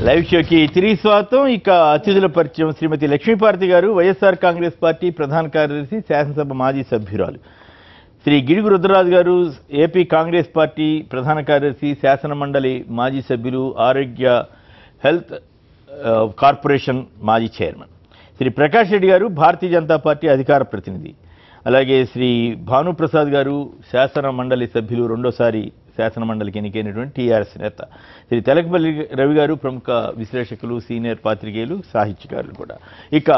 Live షోకి తిరిగి స్వాగతం. ఇక అతిథుల పరిచయం శ్రీమతి లక్ష్మీపార్తి గారు, వైఎస్ఆర్ కాంగ్రెస్ పార్టీ ప్రధాన కార్యదర్శి, శాసనసభ మాజీ సభ్యురాలు. శ్రీ గిడుగు రుద్రరాజు గారు, ఏపీ కాంగ్రెస్ పార్టీ ప్రధాన కార్యదర్శి, శాసన మండలి మాజీ సభ్యులు, ఆరోగ్య హెల్త్ కార్పొరేషన్ మాజీ చైర్మన్. శ్రీ ప్రకాష్ రెడ్డి గారు, భారతీయ జనతా పార్టీ అధికార ప్రతినిధి. అలాగే శ్రీ భానుప్రసాద్ గారు, శాసన మండలి సభ్యులు, రెండోసారి శాసన మండలికి ఎన్నికైనటువంటి టీఆర్ఎస్ నేత. శ్రీ తెలకపల్లి రవి గారు, ప్రముఖ విశ్లేషకులు, సీనియర్ పాత్రికేయులు, సాహిత్యకారులు కూడా. ఇక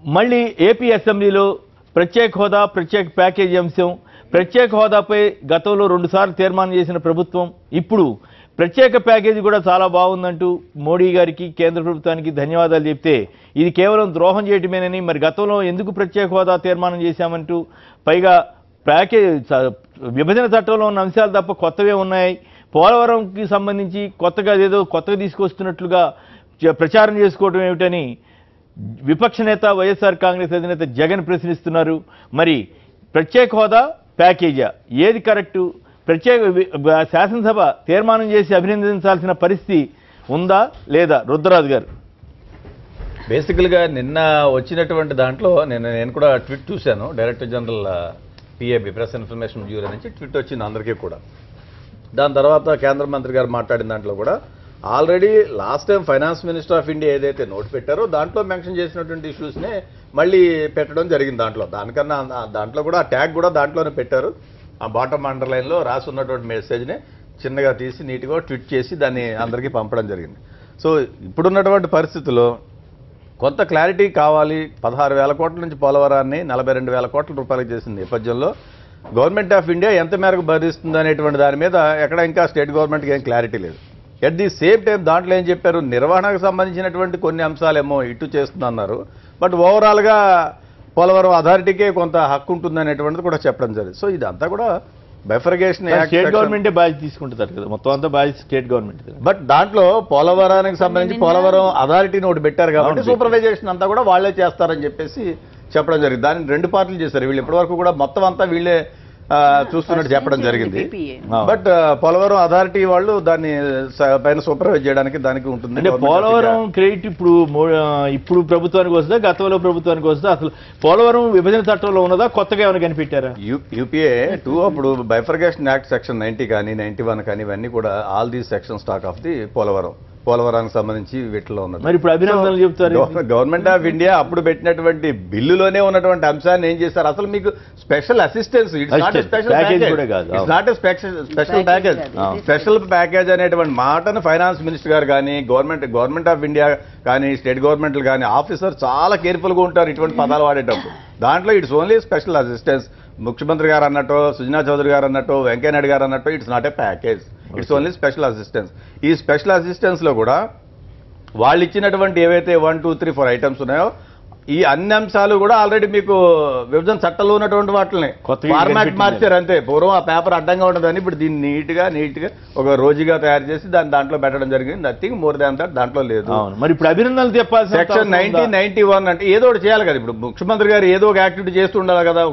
మళ్ళీ ఏపీ అసెంబ్లీలో ప్రత్యేక హోదా, ప్రత్యేక ప్యాకేజీ అంశం. ప్రత్యేక హోదాపై గతంలో 2 సార్లు తీర్మానం చేసిన ప్రభుత్వం ఇప్పుడు ప్రత్యేక ప్యాకేజీ కూడా చాలా బాగుందంటూ మోడీ గారికి, కేంద్ర ప్రభుత్వానికి ధన్యవాదాలు చెప్తే ఇది కేవలం ద్రోహం చేయటమేనని, మరి గతంలో ఎందుకు ప్రత్యేక హోదా తీర్మానం చేశామంటూ, పైగా విభజన చట్టంలో ఉన్న అంశాలు తప్ప కొత్తవే ఉన్నాయి, పోలవరంకి సంబంధించి కొత్తగా తీసుకొస్తున్నట్లుగా ప్రచారం చేసుకోవడం ఏమిటని విపక్ష నేత వైఎస్ఆర్ కాంగ్రెస్ అధినేత జగన్ ప్రశ్నిస్తున్నారు. మరి ప్రత్యేక హోదా, ప్యాకేజా ఏది కరెక్టు? శాసనసభ తీర్మానం చేసి అభినందించాల్సిన పరిస్థితి ఉందా లేదా? రుద్రరాజు గారు. బేసికల్గా నిన్న వచ్చినటువంటి దాంట్లో నేను కూడా ట్వీట్ చూశాను. Director general PAB, press information bureau నుంచి ట్వీట్ వచ్చింది అందరికీ కూడా. దాని తర్వాత కేంద్ర మంత్రి గారు మాట్లాడిన దాంట్లో కూడా already last time finance minister of India ఏదైతే నోట్ పెట్టారో దాంట్లో మెన్షన్ చేసినటువంటి ఇష్యూస్నే మళ్ళీ పెట్టడం జరిగింది. దాంట్లో కూడా ఆ ట్యాగ్ కూడా దాంట్లోనే పెట్టారు. ఆ బాటమ్ అండర్లైన్లో రాసి ఉన్నటువంటి మెసేజ్ని చిన్నగా తీసి నీట్గా ట్వీట్ చేసి దాన్ని అందరికీ పంపడం జరిగింది. సో ఇప్పుడున్నటువంటి పరిస్థితుల్లో కొంత క్లారిటీ కావాలి. 16,000 కోట్ల నుంచి పోలవరాన్ని 42,000 కోట్ల రూపాయలకు చేసిన నేపథ్యంలో గవర్నమెంట్ ఆఫ్ ఇండియా ఎంత మేరకు భరిస్తుంది అనేటువంటి దాని మీద ఎక్కడ ఇంకా స్టేట్ గవర్నమెంట్కి ఏం క్లారిటీ లేదు. ఎట్ ది సేమ్ టైం దాంట్లో ఏం చెప్పారు, నిర్వహణకు సంబంధించినటువంటి కొన్ని అంశాలేమో ఇటు చేస్తుందన్నారు, బట్ ఓవరాల్గా పోలవరం అథారిటీకే కొంత హక్కు ఉంటుందనేటువంటిది కూడా చెప్పడం జరిగింది. సో ఇదంతా కూడా బైఫర్గేషన్ స్టేట్ గవర్నమెంటే బాధ్యత తీసుకుంటారు కదా, మొత్తం అంతా బాధ్యత స్టేట్ గవర్నమెంట్. బట్ దాంట్లో పోలవరానికి సంబంధించి పోలవరం అథారిటీని ఒకటి పెట్టారు కాబట్టి సూపర్వైజేషన్ అంతా కూడా వాళ్లే చేస్తారని చెప్పేసి చెప్పడం జరిగింది. దాన్ని 2 పార్టీలు చేశారు. వీళ్ళు ఇప్పటివరకు కూడా మొత్తం అంతా వీళ్ళే చూస్తున్నట్టు చెప్పడం జరిగింది. బట్ పోలవరం అథారిటీ వాళ్ళు దాన్ని పైన సూపర్వైజ్ చేయడానికి దానికి ఉంటుంది. అంటే పోలవరం క్రెడిట్ ఇప్పుడు ప్రభుత్వానికి వస్తుందా, గతంలో ప్రభుత్వానికి వస్తుందా? అసలు పోలవరం విభజన చట్టంలో ఉన్నదా, కొత్తగా ఏమైనా కనిపెట్టారా? యూపీఏ 2 అప్పుడు బైఫర్గేషన్ యాక్ట్ సెక్షన్ 90 కానీ 91 కానీ ఇవన్నీ కూడా all these section stock of the పోలవరానికి సంబంధించి వీటిలో ఉన్నది. మరి ఇప్పుడు అభినందనలు చెప్తారు. గవర్నమెంట్ ఆఫ్ ఇండియా అప్పుడు పెట్టినటువంటి బిల్లులోనే ఉన్నటువంటి అంశాన్ని ఏం చేస్తారు, అసలు మీకు special assistance, it's not special package. Special package అనేటువంటి మాటను ఫైనాన్స్ మినిస్టర్ గారు కానీ గవర్నమెంట్ ఆఫ్ ఇండియా కానీ స్టేట్ గవర్నమెంట్లు కానీ ఆఫీసర్ చాలా కేర్ఫుల్గా ఉంటారు ఇటువంటి పదాలు వాడేటప్పుడు. దాంట్లో ఇట్స్ ఓన్లీ స్పెషల్ అసిస్టెన్స్. ముఖ్యమంత్రి గారు అన్నట్టు, సుజనా చౌదరి గారు అన్నట్టు, వెంకయ్యనాయుడు గారు అన్నట్టు it's not a package, it's only special assistance. ఈ స్పెషల్ అసిస్టెన్స్లో కూడా వాళ్ళు ఇచ్చినటువంటి ఏవైతే 1, 2, 3, 4 ఐటమ్స్ ఉన్నాయో ఈ అన్ని అంశాలు కూడా ఆల్రెడీ మీకు విభజన చట్టంలో ఉన్నటువంటి వాటిని ఫార్మాట్ మార్చారు అంతే. పూర్వం ఆ పేపర్ అడ్డంగా ఉండదని ఇప్పుడు దీన్ని నీట్గా ఒక రోజుగా తయారు చేసి దాంట్లో పెట్టడం జరిగింది. నథింగ్ మోర్ దాన్ దట్ దాంట్లో లేదు. మరి ఇప్పుడు అభినందనలు చెప్పాలి. సెక్షన్ 1991 అంటే ఏదో ఒకటి చేయాలి కదా. ఇప్పుడు ముఖ్యమంత్రి గారు ఏదో ఒక యాక్టివిటీ చేస్తూ ఉండాలి కదా.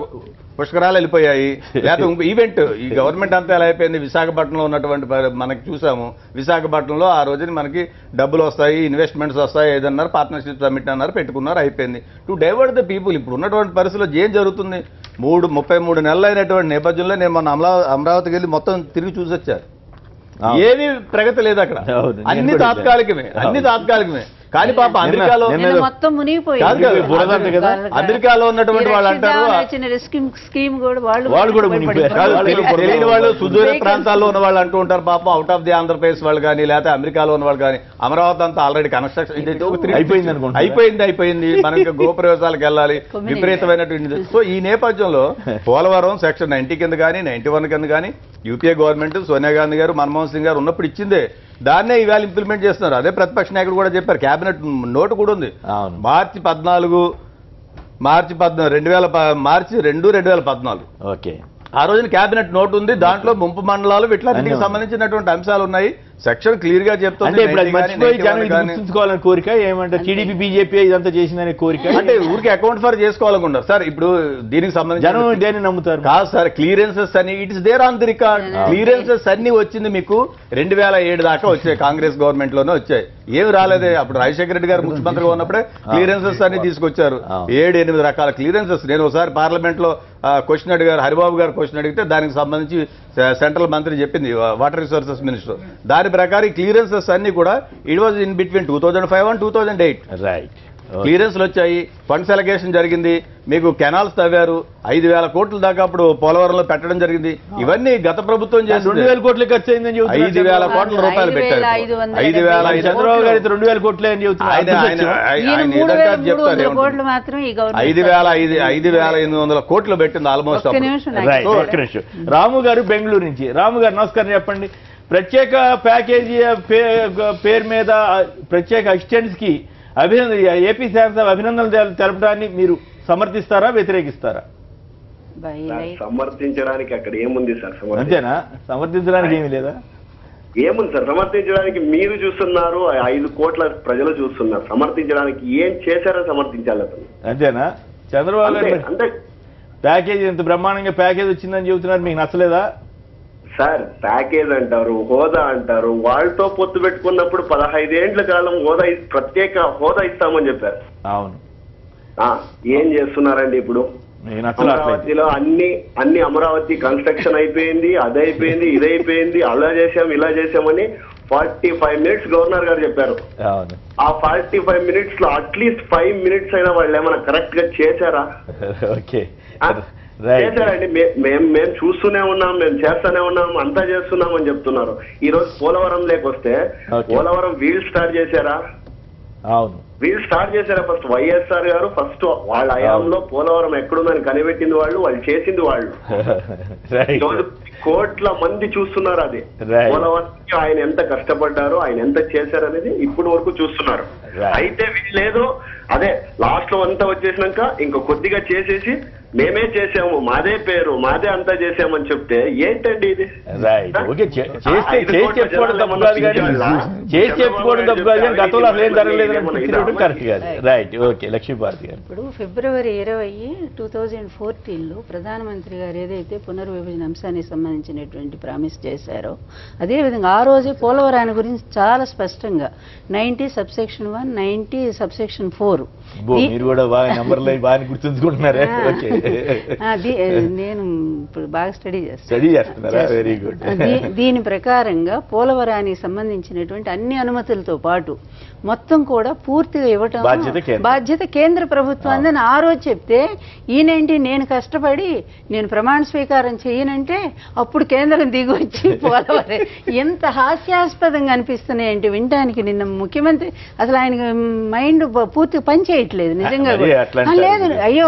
పుష్కరాలు వెళ్ళిపోయాయి, లేకపోతే ఈవెంట్ ఈ గవర్నమెంట్ అంతా ఎలా అయిపోయింది. విశాఖపట్నంలో ఉన్నటువంటి మనకి చూసాము, విశాఖపట్నంలో ఆ రోజుని మనకి డబ్బులు వస్తాయి, ఇన్వెస్ట్మెంట్స్ వస్తాయి, ఏదన్నారు పార్ట్నర్షిప్ సమ్మిట్ అన్నారు, పెట్టుకున్నారు, అయిపోయింది. To divert the people. ఇప్పుడు ఉన్నటువంటి పరిస్థితుల్లో ఏం జరుగుతుంది, 33 నెలలు అయినటువంటి నేపథ్యంలో నేను మొన్న అమరావతికి వెళ్ళి మొత్తం తిరిగి చూసొచ్చారు. ఏమీ ప్రగతి లేదు అక్కడ. అన్ని తాత్కాలికమే. కానీ పాప అమెరికాలో ఉన్నటువంటి వాళ్ళు అంటారు, తెలియని వాళ్ళు సుదూర ప్రాంతాల్లో ఉన్న వాళ్ళు అంటూ ఉంటారు పాపం, అవుట్ ఆఫ్ ది ఆంధ్రప్రదేశ్ వాళ్ళు కానీ లేకపోతే అమెరికాలో ఉన్న వాళ్ళు కానీ అమరావతి అంతా ఆల్రెడీ కన్స్ట్రక్షన్ అయిపోయింది. మనకి గృహప్రవేశాలకు వెళ్ళాలి, విపరీతమైనటువంటి. సో ఈ నేపథ్యంలో పోలవరం సెక్షన్ 90 కింద కానీ 91 కింద కానీ యూపీఏ గవర్నమెంట్ సోనియా గాంధీ గారు, మన్మోహన్ సింగ్ గారు ఉన్నప్పుడు ఇచ్చిందే, దాన్నే ఇవాళ ఇంప్లిమెంట్ చేస్తున్నారు. అదే ప్రతిపక్ష నాయకుడు కూడా చెప్పారు, కేబినెట్ నోటు కూడా ఉంది. మార్చి 2014 ఓకే, ఆ రోజున కేబినెట్ నోట్ ఉంది. దాంట్లో ముంపు మండలాలు వీటికి సంబంధించినటువంటి అంశాలు ఉన్నాయి. సెక్షన్ క్లియర్ గా చెప్తుంది. గుర్తుంచుకోవాలని కోరిక ఏమంటారు, టీడీపీ బీజేపీ ఇదంతా చేసిందనే కోరిక అంటే ఊరికి అకౌంట్ ఫర్ చేసుకోవాలనుకుంటారు సార్. ఇప్పుడు దీనికి సంబంధించి జనం దేన్ని నమ్ముతారు కాదు సార్. క్లియరెన్సెస్ అని it's there on the record. Clearances అన్ని వచ్చింది మీకు 2007 దాకా వచ్చాయి, కాంగ్రెస్ గవర్నమెంట్ లోనే వచ్చాయి. ఏమి రాలేదే. అప్పుడు రాజశేఖర రెడ్డి గారు ముఖ్యమంత్రిగా ఉన్నప్పుడే క్లియరెన్సెస్ అన్ని తీసుకొచ్చారు, 7-8 రకాల క్లియరెన్సెస్. నేను ఒకసారి పార్లమెంట్ లో క్వశ్చన్ అడిగారు, హరిబాబు గారు క్వశ్చన్ అడిగితే దానికి సంబంధించి సెంట్రల్ మంత్రి చెప్పింది, వాటర్ రిసోర్సెస్ మినిస్టర్. దాని ప్రకారం క్లియరెన్సెస్ అన్ని కూడా it was in between 2005 and 2008. Right. క్లియరెన్స్లు వచ్చాయి, ఫండ్స్ అలొకేషన్ జరిగింది, మీకు కెనాల్స్ తవ్వారు, 5,000 కోట్ల దాకా అప్పుడు పోలవరంలో పెట్టడం జరిగింది. ఇవన్నీ గత ప్రభుత్వం చేసి 2,000 కోట్లు ఖర్చు అయిందని 5,000 కోట్ల రూపాయలు పెట్టారు. 5,000 చంద్రబాబు గారు 2,000 కోట్లే అని చెబుతున్నారు. 5,800 కోట్లు పెట్టింది ఆల్మోస్ట్. రాము గారు బెంగళూరు నుంచి. రాము గారు నమస్కారం, చెప్పండి. ప్రత్యేక ప్యాకేజీ పేరు మీద ప్రత్యేక అసిస్టెంట్స్ కి ఏపీ శాసనసభ అభినందనలు తెలపడాన్ని మీరు సమర్థిస్తారా, వ్యతిరేకిస్తారా? సమర్థించడానికి అక్కడ ఏముంది సార్? అంతేనా? సమర్థించడానికి ఏమీ లేదా? ఏముంది సార్ సమర్థించడానికి? మీరు చూస్తున్నారు, 5 కోట్ల ప్రజలు చూస్తున్నారు. సమర్థించడానికి ఏం చేశారో సమర్థించాలి అతను. అంతేనా? చంద్రబాబు గారు అంటే ప్యాకేజీ ఎంత బ్రహ్మాండంగా ప్యాకేజ్ వచ్చిందని చెబుతున్నారు, మీకు నచ్చలేదా? సార్ ప్యాకేజ్ అంటారు, హోదా అంటారు. వాళ్ళతో పొత్తు పెట్టుకున్నప్పుడు 15 ఏండ్ల కాలం ప్రత్యేక హోదా ఇస్తామని చెప్పారు. అవును. ఏం చేస్తున్నారండి ఇప్పుడు? అమరావతిలో అన్ని అమరావతి కన్స్ట్రక్షన్ అయిపోయింది, అదైపోయింది, ఇదైపోయింది, అలా చేసాం ఇలా చేసామని 45 మినిట్స్ గవర్నర్ గారు చెప్పారు. ఆ 45 మినిట్స్ లో అట్లీస్ట్ 5 మినిట్స్ అయినా వాళ్ళు ఏమైనా కరెక్ట్ గా చేశారా? చేశారండి. మేము చూస్తూనే ఉన్నాం, మేము చేస్తూనే ఉన్నాం, అంతా చేస్తున్నాం అని చెప్తున్నారు. ఈ రోజు పోలవరం లేకొస్తే పోలవరం వీల్ స్టార్ట్ చేశారా? అవును, వీళ్ళు స్టార్ట్ చేశారా? ఫస్ట్ వైఎస్ఆర్ గారు ఫస్ట్ వాళ్ళ హయాంలో పోలవరం ఎక్కడుందని కనిపెట్టింది వాళ్ళు చేసింది వాళ్ళు. కోట్ల మంది చూస్తున్నారు అది. పోలవరానికి ఆయన ఎంత కష్టపడ్డారో, ఆయన ఎంత చేశారు అనేది ఇప్పుడు వరకు చూస్తున్నారు. అయితే వీళ్ళేదో అదే లాస్ట్ లో అంతా వచ్చేసినాక ఇంకో కొద్దిగా చేసేసి మేమే చేసాము, మాదే పేరు, మాదే అంతా చేసామని చెప్తే ఏంటండి ఇది? చెప్పుకోవడం తప్పు కాదు, కానీ గతంలో అసలు ఏం జరగలేదు కరెక్ట్ కాదు. రైట్. ఓకే, లక్ష్మీపార్తి గారు. ఇప్పుడు ఫిబ్రవరి 20, 2014లో ప్రధానమంత్రి గారు ఏదైతే పునర్విభజన అంశానికి సంబంధించినటువంటి ప్రామిస్ చేశారో, అదేవిధంగా ఆ రోజే పోలవరాన్ని గురించి చాలా స్పష్టంగా 90 సబ్సెక్షన్ 1, 90 సబ్సెక్షన్ 4 మీరు కూడా బాగా నెంబర్లు బాగా గుర్తుంచుకుంటున్నారే. నేను ఇప్పుడు బాగా స్టడీ చేస్తున్నారా? Very good. దీని ప్రకారంగా పోలవరానికి సంబంధించినటువంటి అన్ని అనుమతులతో పాటు మొత్తం కూడా పూర్తిగా ఇవ్వటం బాధ్యత కేంద్ర ప్రభుత్వాన్ని ఆ రోజు చెప్తే, ఈయనేంటి నేను కష్టపడి నేను ప్రమాణ స్వీకారం చేయనంటే అప్పుడు కేంద్రం దిగి వచ్చి పోలవరం ఎంత హాస్యాస్పదంగా అనిపిస్తున్నాయంటే వినటానికి. నిన్న ముఖ్యమంత్రి అసలు ఆయన మైండ్ పూర్తిగా పని చేయట్లేదు నిజంగా. లేదు, అయ్యో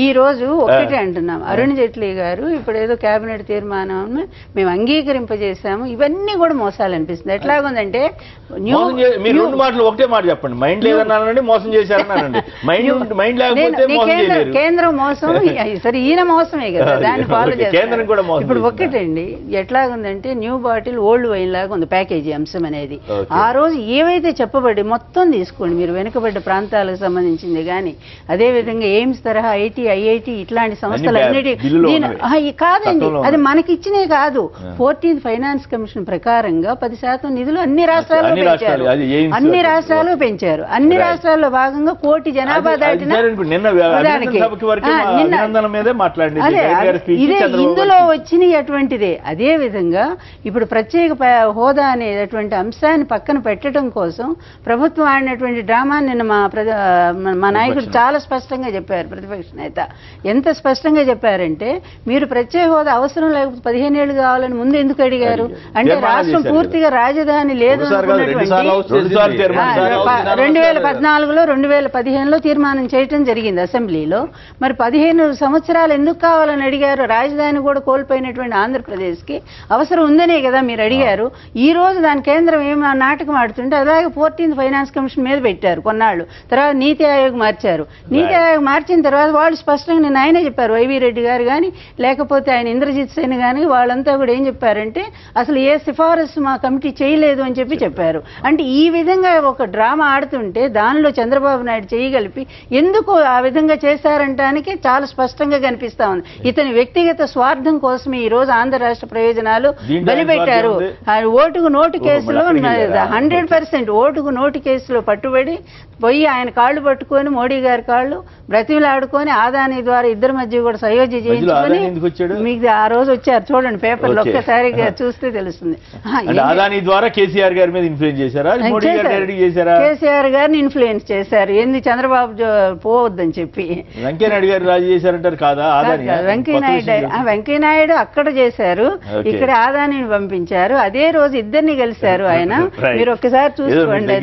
ఈ రోజు ఒకటే అంటున్నాం, అరుణ్ జైట్లీ గారు ఇప్పుడు ఏదో కేబినెట్ తీర్మానం మేము అంగీకరింపజేశాము, ఇవన్నీ కూడా మోసాలు అనిపిస్తుంది. ఎట్లాగుందంటే ఒకటే మాట చెప్పండి, మైండ్ లేదన్నానండి, మోసం చేశారన్నానండి. కేంద్రం మోసం, సరే ఈయన మోసమే కదా, దాన్ని ఫాలో చేస్తారు. ఇప్పుడు ఒక్కటండి, ఎట్లాగుందంటే న్యూ బాటిల్ ఓల్డ్ వైన్ లాగా ఉంది ప్యాకేజీ అంశం అనేది. ఆ రోజు ఏవైతే చెప్పబడి మొత్తం తీసుకోండి మీరు, వెనుకబడ్డ ప్రాంతాలకు సంబంధించింది కానీ, అదేవిధంగా ఎయిమ్స్ తరహా ఐఐటి ఇట్లాంటి సంస్థలు అన్నిటి కాదండి, అది మనకిచ్చినే కాదు. 14th ఫైనాన్స్ కమిషన్ ప్రకారంగా 10% నిధులు అన్ని రాష్ట్రాల్లో పెంచారు. అన్ని రాష్ట్రాల్లో భాగంగా 1 కోటి జనాభా దాటిన ఇందులో వచ్చినటువంటిదే. అదే విధంగా ఇప్పుడు ప్రత్యేక హోదా అనేటువంటి అంశాన్ని పక్కన పెట్టడం కోసం ప్రభుత్వం ఆడినటువంటి డ్రామా నిన్న మా నాయకుడు చాలా స్పష్టంగా చెప్పారు. ప్రతిపక్ష నేత ఎంత స్పష్టంగా చెప్పారంటే, మీరు ప్రత్యేక హోదా అవసరం లేకపోతే 15 ఏళ్ళు కావాలని ముందు ఎందుకు అడిగారు అంటే, రాష్ట్రం పూర్తిగా రాజధాని లేదు 2014లో 2015లో తీర్మానం చేయటం జరిగింది అసెంబ్లీలో. మరి 15 సంవత్సరాలు ఎందుకు కావాలని అడిగారు? రాజధాని కూడా కోల్పోయినటువంటి ఆంధ్రప్రదేశ్కి అవసరం ఉందనే కదా మీరు అడిగారు. ఈ రోజు దాని కేంద్రం ఏం నాటకం నాటకం ఆడుతుంటే అలాగే 14th ఫైనాన్స్ కమిషన్ మీద పెట్టారు కొన్నాళ్ళు. తర్వాత నీతి ఆయోగ్ మార్చారు. నీతి ఆయోగ్ మార్చిన తర్వాత వాళ్ళు స్పష్టంగా నేను ఆయనే చెప్పారు, వైవి రెడ్డి గారు కానీ లేకపోతే ఆయన ఇంద్రజిత్ సేన్ కానీ వాళ్ళంతా కూడా ఏం చెప్పారంటే అసలు ఏ సిఫారసు మా కమిటీ చేయలేదు అని చెప్పారు. అంటే ఈ విధంగా ఒక డ్రామా ఆడుతుంటే దానిలో చంద్రబాబు నాయుడు చేయగలిపి ఎందుకు ఆ విధంగా చేశారంటానికి చాలా స్పష్టంగా కనిపిస్తా ఉంది. ఇతని వ్యక్తిగత స్వార్థం కోసమే ఈ రోజు ఆంధ్ర రాష్ట్ర ప్రయోజనాలు బలిపెట్టారు. ఓటుకు నోటు కేసులో 100% ఓటుకు నోటు కేసులో పట్టుబడి పోయి ఆయన కాళ్ళు పట్టుకొని మోడీ గారి కాళ్ళు బ్రతిమలాడుకొని ఆదాని ద్వారా ఇద్దరి మధ్య కూడా సయోధ్య చేయించుకొని మీకు ఆ రోజు వచ్చారు చూడండి పేపర్లో ఒక్కసారిగా చూస్తే తెలుస్తుంది. ఆదాని ద్వారా కేసీఆర్ గారి మీద ఇన్ఫ్లుయెన్స్ చేశారా, కేసీఆర్ గారిని ఇన్ఫ్లుయెన్స్ చేశారు ఏంది చంద్రబాబు పోవద్దని చెప్పి. వెంకయ్యనాయుడు గారు రాజీ చేశారంటారు కాదా? వెంకయ్యనాయుడు అక్కడ చేశారు, ఇక్కడ ఆదానిని పంపించారు. అదే రోజు ఇద్దరిని కలిశారు ఆయన. మీరు ఒక్కసారి చూసుకోండి.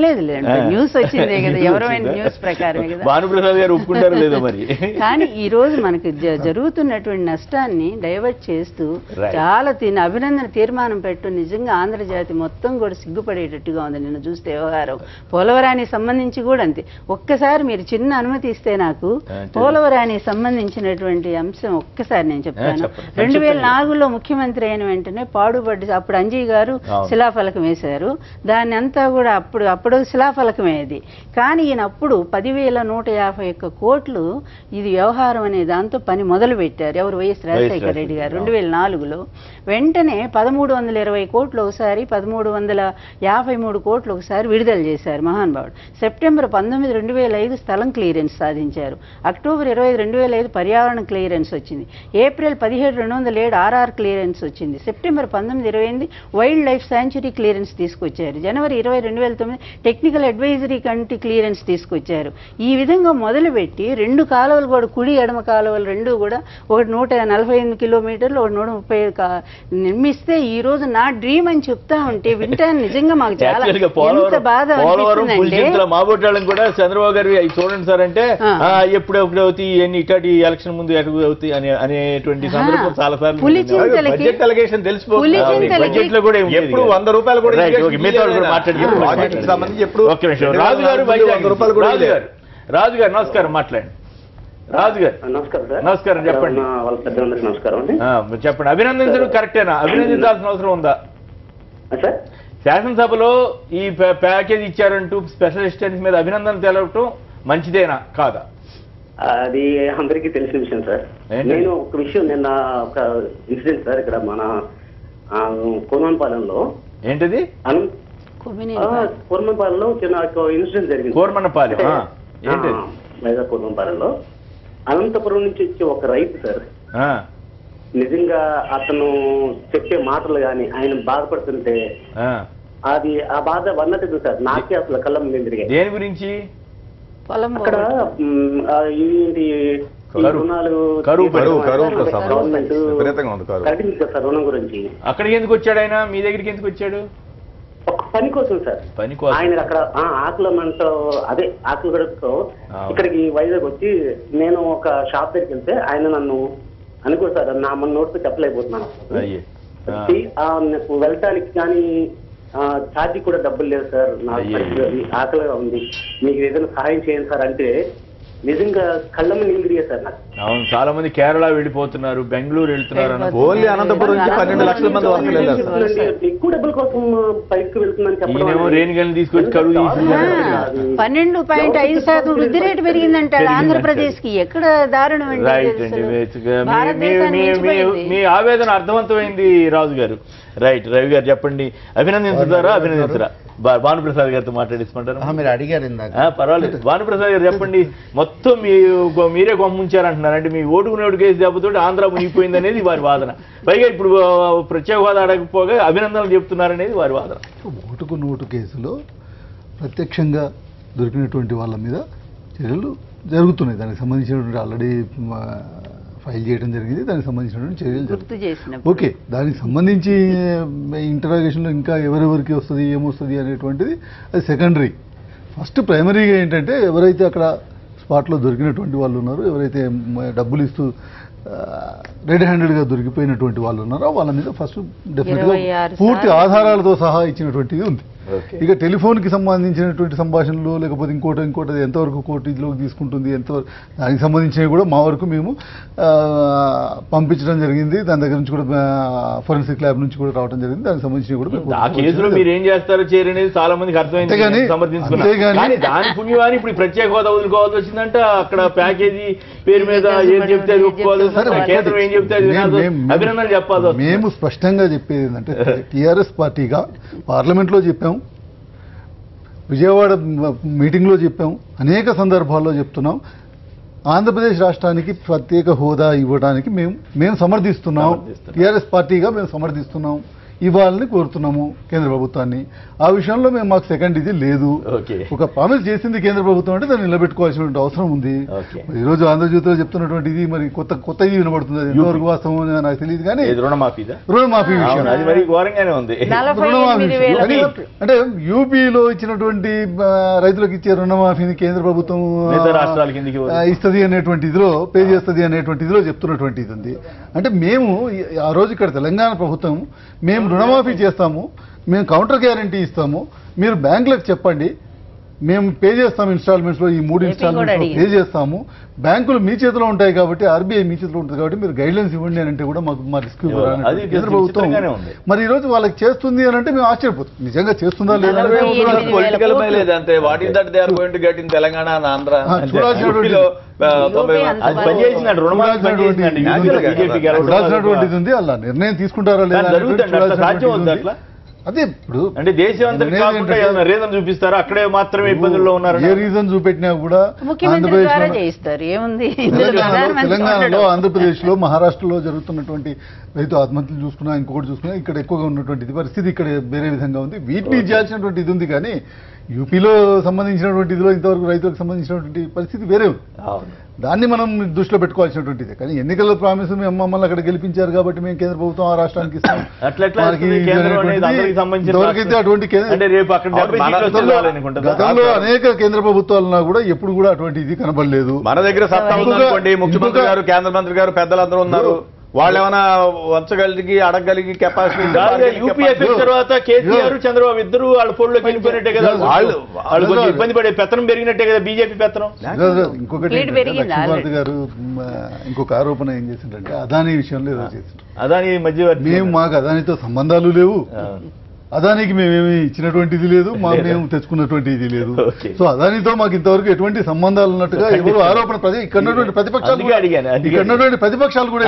లేదు లేదు న్యూస్ వచ్చిందే కదా, ఎవరైనా న్యూస్ ప్రకారమే కదా. భానుప్రసాద్ గారు ఒప్పుకుంటారు లేదో మరి. కానీ ఈ రోజు మనకి జరుగుతున్నటువంటి నష్టాన్ని డైవర్ట్ చేస్తూ చాలా అభినందన తీర్మానం పెట్టు నిజంగా ఆంధ్రజాతి మొత్తం కూడా సిగ్గుపడేటట్టుగా ఉంది నిన్ను చూస్తే వ్యవహారం. పోలవరానికి సంబంధించి కూడా అంతే. ఒక్కసారి మీరు చిన్న అనుమతి ఇస్తే నాకు పోలవరానికి సంబంధించినటువంటి అంశం ఒక్కసారి నేను చెప్తాను. 2004లో ముఖ్యమంత్రి అయిన వెంటనే పాడుబడ్డ అప్పుడు అంజయ్ గారు శిలాఫలకం వేశారు. దాన్ని అంతా కూడా అప్పుడు శిలాఫలకమే అది. కానీ ఈయన అప్పుడు 10,151 కోట్లు ఇది వ్యవహారం అనే దాంతో పని మొదలు పెట్టారు. ఎవరు? వైఎస్ రాజశేఖర రెడ్డి గారు 2004లో. వెంటనే 1320 కోట్లు ఒకసారి 1353 కోట్లు ఒకసారి విడుదల చేశారు మహానుభావుడు. సెప్టెంబర్ 19, 2005 స్థలం క్లియరెన్స్ సాధించారు. అక్టోబర్ 25, 2005 పర్యావరణ క్లియరెన్స్ వచ్చింది. ఏప్రిల్ 17, 2007 ఆర్ఆర్ క్లియరెన్స్ వచ్చింది. September 19, 2028 wild life sanctuary clearance తీసుకొచ్చారు. జనవరి 20, 2009 టెక్నికల్ అడ్వైజరీ కమిటీ క్లియరెన్స్ తీసుకొచ్చారు. ఈ విధంగా మొదలుపెట్టి 2 కాలువలు కూడా కుడి ఎడమ కాలువలు 2 కూడా ఒకటి 148 కిలోమీటర్లు ఒకటి 130 నిర్మిస్తే ఈ రోజు నా డ్రీమ్ అని చెప్తా ఉంటే వింటాను నిజంగా మాకు చాలా ఎంత బాధ అనిపిస్తుందంటే మాబోటాళ్ళని కూడా చంద్రబాబు గారు చూడండి సార్ అంటే ఎప్పుడు అవుతాయి ఎన్ని ఇట్లాంటి ఎలక్షన్ ముందు ఎటు అవుతాయి అనేటువంటి సందర్భం చాలా సార్లు బడ్జెట్ అలిగేషన్ తెలిసిపోతుంది. బడ్జెట్ లో కూడా ఎప్పుడు 100 రూపాయలు కూడా సంబంధించి ఎప్పుడు రాజు గారు రాజు గారు నమస్కారం మాట్లాడండి. రాజు గారు నమస్కారం చెప్పండి. చెప్పండి అభినందించడం కరెక్టేనా? అభినందించాల్సిన అవసరం ఉందా? శాసనసభలో ఈ ప్యాకేజ్ ఇచ్చారంటూ స్పెషలిస్ట్ మీద అభినందనలు తెలపటం మంచిదేనా కాదా? అది అందరికీ తెలిసిన విషయం సార్. నేను ఒక విషయం నిన్న ఒక ఇన్సిడెంట్ సార్ ఇక్కడ మన కోర్మన్పాలెంలో ఏంటిది కోర్మన్పాలెంలో చిన్న ఇన్సిడెంట్ జరిగింది. కోర్మన్పాలెం వైజాగ్ కోర్మన్పాలెంలో అనంతపురం నుంచి వచ్చే ఒక రైతు సార్ నిజంగా అతను చెప్పే మాటలు గాని ఆయన బాధపడుతుంటే అది ఆ బాధ వన్నట్టు సార్ నాకే అసలు కళ్ళం తిరిగాయి. దేని గురించి? అక్కడ ఏంటి రుణాలు రుణం గురించి. అక్కడికి ఎందుకు వచ్చాడు ఆయన? మీ దగ్గరికి ఎందుకు వచ్చాడు? ఒక పని కోసం సార్. పని కోసం ఆయన అక్కడ ఆకుల మంటలో అదే ఆకుల గడుపుతో ఇక్కడికి వైజాగ్ వచ్చి నేను ఒక షాప్ దగ్గరికి వెళ్తే ఆయన నన్ను అనుకో సార్ నా మన నోట్తో చెప్పలేకపోతున్నాను. నాకు వెళ్ళటానికి కానీ ఛార్జీ కూడా డబ్బులు లేవు సార్, నాకు ఆకలిగా ఉంది, మీకు ఏదైనా సహాయం చేయండి సార్ అంటే నిజంగా కళ్ళమ్మ నీళ్ళు సార్ నాకు. అవును చాలా మంది కేరళ వెళ్ళిపోతున్నారు, బెంగళూరు వెళ్తున్నారు. ఓన్లీ అనంతపురం నుంచి 12 లక్షల మంది ఎక్కువ డబ్బుల కోసం పైకి వెళ్తుందని చెప్పడం. రేణిగల్ని తీసుకొచ్చి కరువు 12.5% వృద్ధి రేటు పెరిగిందంట ఆంధ్రప్రదేశ్ కి. ఎక్కడ దారుణం అండి. మీ ఆవేదన అర్థవంతమైంది రాజు గారు. రైట్ రవి గారు చెప్పండి, అభినందించుతారా అభినందించరా? భానుప్రసాద్ గారితో మాట్లాడిస్తుంటారు. మీరు అడిగారు పర్వాలేదు. భానుప్రసాద్ గారు చెప్పండి, మొత్తం మీరే గమ్ముంచారంటున్నారు. అంటే మీ ఓటుకు నోటు కేసు దెబ్బతో ఆంధ్ర మునిగిపోయింది అనేది వారి వాదన. పైగా ఇప్పుడు ప్రత్యేక హోదా అడగకపోగా అభినందనలు చెప్తున్నారనేది వారి వాదన. ఓటుకు నోటు కేసులో ప్రత్యక్షంగా దొరికినటువంటి వాళ్ళ మీద చర్యలు జరుగుతున్నాయి. దానికి సంబంధించినటువంటి ఆల్రెడీ ఫైల్ చేయడం జరిగింది. దానికి సంబంధించినటువంటి చర్యలు జరుగుతాయి. ఓకే, దానికి సంబంధించి ఇంటరాగేషన్లో ఇంకా ఎవరెవరికి వస్తుంది ఏమొస్తుంది అనేటువంటిది అది సెకండరీ. ఫస్ట్ ప్రైమరీగా ఏంటంటే ఎవరైతే అక్కడ స్పాట్లో దొరికినటువంటి వాళ్ళు ఉన్నారు, ఎవరైతే డబ్బులు ఇస్తూ రెడ్ హ్యాండెడ్గా దొరికిపోయినటువంటి వాళ్ళు ఉన్నారో వాళ్ళ మీద ఫస్ట్ డెఫినెట్గా 26 పూర్తి ఆధారాలతో సహా ఇచ్చినటువంటిది ఉంది. ఓకే. ఇక టెలిఫోన్కి సంబంధించినటువంటి సంభాషణలు లేకపోతే ఇంకోటి ఎంతవరకు కోర్టు ఇదిలోకి తీసుకుంటుంది, ఎంతవరకు దానికి సంబంధించినవి కూడా మా వరకు మేము పంపించడం జరిగింది. దాని దగ్గర నుంచి కూడా ఫోరెన్సిక్ ల్యాబ్ నుంచి కూడా రావడం జరిగింది. దానికి సంబంధించినవి కూడా ఆ కేసులో మీరు ఏం చేస్తారో చేరనేది చాలా మందికి అర్థమైంది, సమర్థించుకున్నారు. కానీ దాని పుణ్యమాని ఇప్పుడు ప్రత్యేక హోదా వదులుకోవాల్సి వచ్చిందంట. అక్కడ ప్యాకేజీ పేరు మీద ఏం చెప్తే అది ఒప్పుకోవాల్సి వస్తుంది, కేంద్రం ఏం చెప్తే అభినందనలు చెప్పాల్సి వస్తుంది. మేము స్పష్టంగా చెప్పేది ఏంటంటే టీఆర్ఎస్ పార్టీగా పార్లమెంట్లో చెప్పాం, విజయవాడ మీటింగ్లో చెప్పాం, అనేక సందర్భాల్లో చెప్తున్నాం. ఆంధ్రప్రదేశ్ రాష్ట్రానికి ప్రత్యేక హోదా ఇవ్వడానికి మేము సమర్థిస్తున్నాం. టీఆర్ఎస్ పార్టీగా మేము సమర్థిస్తున్నాం, ఇవ్వాలని కోరుతున్నాము కేంద్ర ప్రభుత్వాన్ని. ఆ విషయంలో మాకు సెకండ్ ఇది లేదు. ఒక ప్రామిస్ చేసింది కేంద్ర ప్రభుత్వం అంటే దాన్ని నిలబెట్టుకోవాల్సిన అవసరం ఉంది. ఈరోజు ఆంధ్రజ్యోతిలో చెప్తున్నటువంటి ఇది మరి కొత్త ఇది వినబడుతుంది. అది ఎంతవరకు వాస్తవం నాకు తెలియదు. కానీ రుణమాఫీ విషయం అంటే యూపీలో ఇచ్చినటువంటి రైతులకు ఇచ్చే రుణమాఫీని కేంద్ర ప్రభుత్వం ఇస్తుంది అనేటువంటి ఇదిలో పే చేస్తుంది అనేటువంటి ఇదిలో చెప్తున్నటువంటి ఇది ఉంది. అంటే మేము ఆ రోజు ఇక్కడ తెలంగాణ ప్రభుత్వం మేము రుణమాఫీ చేస్తాము, మేము కౌంటర్ గ్యారంటీ ఇస్తాము, మీరు బ్యాంకులకు చెప్పండి, మేము పే చేస్తాం ఇన్స్టాల్మెంట్స్లో, ఈ 3 ఇన్స్టాల్మెంట్స్లో పే చేస్తాము, బ్యాంకులు మీ చేతిలో ఉంటాయి కాబట్టి, ఆర్బీఐ మీ చేతిలో ఉంటుంది కాబట్టి మీరు గైడ్లైన్స్ ఇవ్వండి అని అంటే కూడా మాకు మా రిస్క్ కేంద్ర ప్రభుత్వం మరి ఈ రోజు వాళ్ళకి చేస్తుంది అని అంటే మేము ఆశ్చర్యపోతాం. నిజంగా చేస్తుందా లేదా చూడాల్సినటువంటిది ఉంది. అలా నిర్ణయం తీసుకుంటారా లేదా అదే ఇప్పుడు అంటే దేశం రీజన్ చూపిస్తారు, అక్కడే మాత్రమే ఇబ్బందుల్లో ఉన్నారు. ఏ రీజన్ చూపెట్టినా కూడా తెలంగాణలో, ఆంధ్రప్రదేశ్లో, మహారాష్ట్రలో జరుగుతున్నటువంటి రైతు ఆత్మహత్యలు చూసుకున్నా, ఇంకొకటి చూసుకున్నా ఇక్కడ ఎక్కువగా ఉన్నటువంటి పరిస్థితి ఇక్కడ వేరే విధంగా ఉంది. వీటిని ఇచ్చాల్సినటువంటి ఇది ఉంది. కానీ యూపీలో సంబంధించినటువంటి ఇదిలో ఇంతవరకు రైతులకు సంబంధించినటువంటి పరిస్థితి వేరే ఉంది. దాన్ని మనం దృష్టిలో పెట్టుకోవాల్సినటువంటిది. కానీ ఎన్నికల ప్రామిస్ మమ్మల్ని అక్కడ గెలిపించారు కాబట్టి మేము కేంద్ర ప్రభుత్వం ఆ రాష్ట్రానికి ఇస్తాం. గతంలో అనేక కేంద్ర ప్రభుత్వాలన్నా కూడా ఎప్పుడు కూడా అటువంటి ఇది కనబడలేదు. మన దగ్గర సత్తా ఉందనుకోండి, ముఖ్యమంత్రి గారు, కేంద్ర మంత్రి గారు, పెద్దలందరూ ఉన్నారు. వాళ్ళు ఏమైనా వంచగలిగి అడగలిగి కెపాసిటీ. తర్వాత కేసీఆర్, చంద్రబాబు ఇద్దరు వాళ్ళ ఫోన్లోకి వెళ్ళిపోయినట్టే కదా, వాళ్ళు కొంచెం ఇబ్బంది పడే పెత్తనం పెరిగినట్టే కదా బీజేపీ పెత్తనం. ఇంకొకటి లక్ష్మీకాంత్ గారు ఇంకొక ఆరోపణ ఏం చేసిందంటే అదానీ విషయంలో ఏదో చేసిండ్రు. అదానీ మధ్య మాకు అదానితో సంబంధాలు లేవు, అదానికి మేమేమి ఇచ్చినటువంటిది లేదు, మేము తెచ్చుకున్నటువంటి ఇది లేదు. సో అదానితో మాకు ఇంతవరకు ఎటువంటి సంబంధాలు ఉన్నట్టుగా ఎవరు ఆరోపణ ఇక్కడ ఉన్నటువంటి ప్రతిపక్షాలు కూడా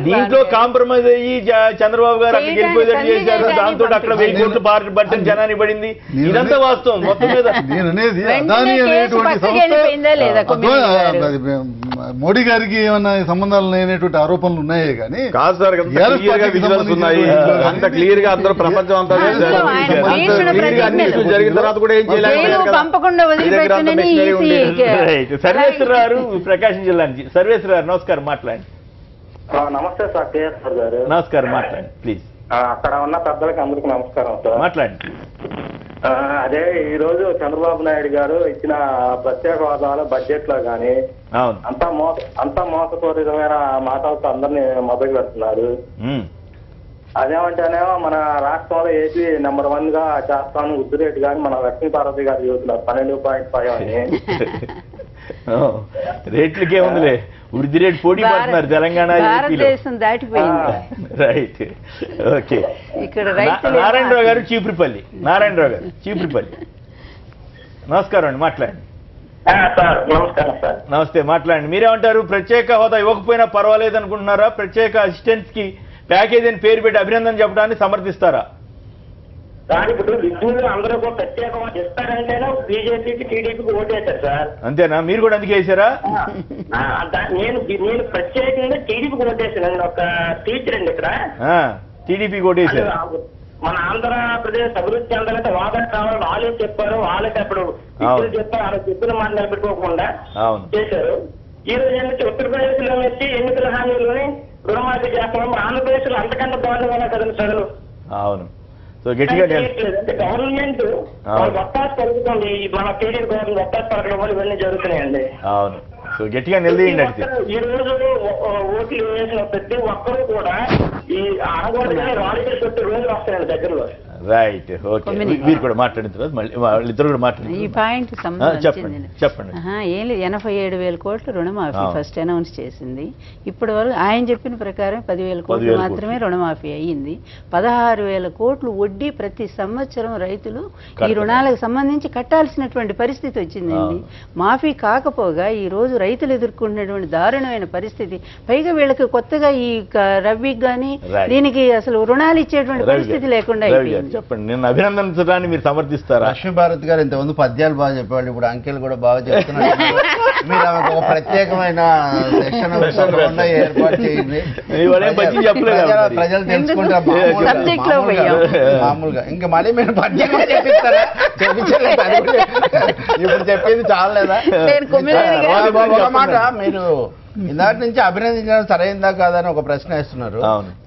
దీంట్లో కాంప్రమైజ్ అయ్యి చంద్రబాబు గారు అక్కడికి వెళ్ళిపోయేటట్టు చేశారు. దాంతో అక్కడ 1000 కోట్లు బట్టని జనాన్ని పడింది. ఇదంతా వాస్తవం. మొత్తం మీద నేననేది అదాని అనేటువంటి మోడీ గారికి ఏమన్నా సంబంధాలు లేనటువంటి ఆరోపణలు ఉన్నాయే కానీ కాదు సార్. అంత క్లియర్ గా అందరూ ప్రపంచం అంతా జరిగిన తర్వాత కూడా ఏం చేయలేదు. సర్వేశ్వరరావు ప్రకాశం జిల్లా నుంచి. సర్వేశ్వరరావు నమస్కారం, మాట్లాడండి. నమస్తే సార్, కేఎస్ఆర్ గారు. నమస్కారం, మాట్లాడండి ప్లీజ్. అక్కడ ఉన్న పెద్దలకి అందరికి నమస్కారం సార్. మాట్లాడండి. అదే ఈ రోజు చంద్రబాబు నాయుడు గారు ఇచ్చిన ప్రత్యేక హోదాలో బడ్జెట్ లో గానీ అంతా మోసపూరితమైన మాటలతో అందరినీ మొదలు పెడుతున్నారు. అదేమంటేనేమో మన రాష్ట్రంలో ఏపీ నెంబర్ 1 గా చేస్తాను వృద్ధి రేటు కానీ మన లక్ష్మీపార్వతి గారు చెబుతున్నారు 12.5 అని. రేట్లకే ఉందిలే, వృద్ధి రేటు పోటీ పడుతున్నారు తెలంగాణ, రైట్. ఓకే, నారాయణరావు గారు చీపురిపల్లి. నారాయణరావు గారు చీపురిపల్లి, నమస్కారం అండి, మాట్లాడండి. నమస్తే, మాట్లాడండి. మీరేమంటారు? ప్రత్యేక హోదా ఇవ్వకపోయినా పర్వాలేదు అనుకుంటున్నారా? ప్రత్యేక అసిస్టెంట్స్ కి ప్యాకేజ్ అని పేరు పెట్టి అభినందన చెప్పడాన్ని సమర్థిస్తారా? ఇప్పుడు విద్యుత్తులు అందరూ ప్రత్యేక ఇస్తారంటేనే బీజేపీకి, టీడీపీకి ఓటేశారు సార్. అంతేనా? మీరు కూడా అందుకే వేసారా? నేను ప్రత్యేకంగా టీడీపీకి ఓటేసాను. ఒక టీచర్ అండి ఇక్కడ, టీడీపీకి ఓటేశారు. మన ఆంధ్రప్రదేశ్ అభివృద్ధి చెందాలంటే వాళ్ళకి కావాలి, వాళ్ళే చెప్పారు. వాళ్ళకి అప్పుడు చెప్పారు, వాళ్ళకి చెప్పిన మాట నిలబెట్టుకోకుండా చేశారు. ఈ రోజు ఏంటంటే ఉత్తరప్రదేశ్ లో వచ్చి ఎన్నికల హామీలోని రుణమాఫీ చేస్తున్నాం. ఆంధ్రప్రదేశ్ లో అంతకంటే బాగుండేవాళ్ళ కదండి సార్. అవును. సో గట్టిగా గవర్నమెంట్ ఒత్తాసు పలుకుతుంది. మన టీడీపీ గవర్నమెంట్ ఒత్తాసు పలకడం వల్ల ఇవన్నీ జరుగుతున్నాయండి. అవును. సో గట్టిగా నిలదీయండి అడిగితే. ఈ రోజు ఓట్లు వేసిన ప్రతి ఒక్కరు కూడా ఈ అనకూడదని రాలిటీ పెట్టే రోజులు వస్తాయండి దగ్గరలో. Right, okay. మీరు కూడా మాట్లాడిన తర్వాత మళ్ళీ వాళ్ళిద్దరు కూడా మాట్లాడి ఈ పాయింట్ చెప్పండి. ఏం లేదు, 87,000 కోట్లు రుణమాఫీ ఫస్ట్ అనౌన్స్ చేసింది. ఇప్పటి వరకు ఆయన చెప్పిన ప్రకారం 10,000 కోట్లు మాత్రమే రుణమాఫీ అయ్యింది. 16,000 కోట్లు వడ్డీ ప్రతి సంవత్సరం రైతులు ఈ రుణాలకు సంబంధించి కట్టాల్సినటువంటి పరిస్థితి వచ్చిందండి. మాఫీ కాకపోగా ఈ రోజు రైతులు ఎదుర్కొంటున్నటువంటి దారుణమైన పరిస్థితి, పైగా వీళ్ళకి కొత్తగా ఈ రవ్వికి కానీ దీనికి అసలు రుణాలు ఇచ్చేటువంటి పరిస్థితి లేకుండా అయిపోయింది. చెప్పండి, నేను అభినందించడాన్ని మీరు సమర్థిస్తారా? లక్ష్మీ భారత్ గారు ఇంతకుముందు పద్యాలు బాగా చెప్పేవాళ్ళు, ఇప్పుడు అంకెలు కూడా బాగా చెప్తున్నారు. మీరు ఆమెకు ఒక ప్రత్యేకమైన సెక్షన్ ఏర్పాటు చేయండి, ప్రజలు తెలుసుకుంటారు. మామూలుగా ఇంకా మళ్ళీ మీరు పద్యం చెప్పిస్తారా? ఇప్పుడు చెప్పింది చాలేదా? ఒక మాట, మీరు ఇందాటి నుంచి అభినందించడం సరైందా కాదని ఒక ప్రశ్న వేస్తున్నారు.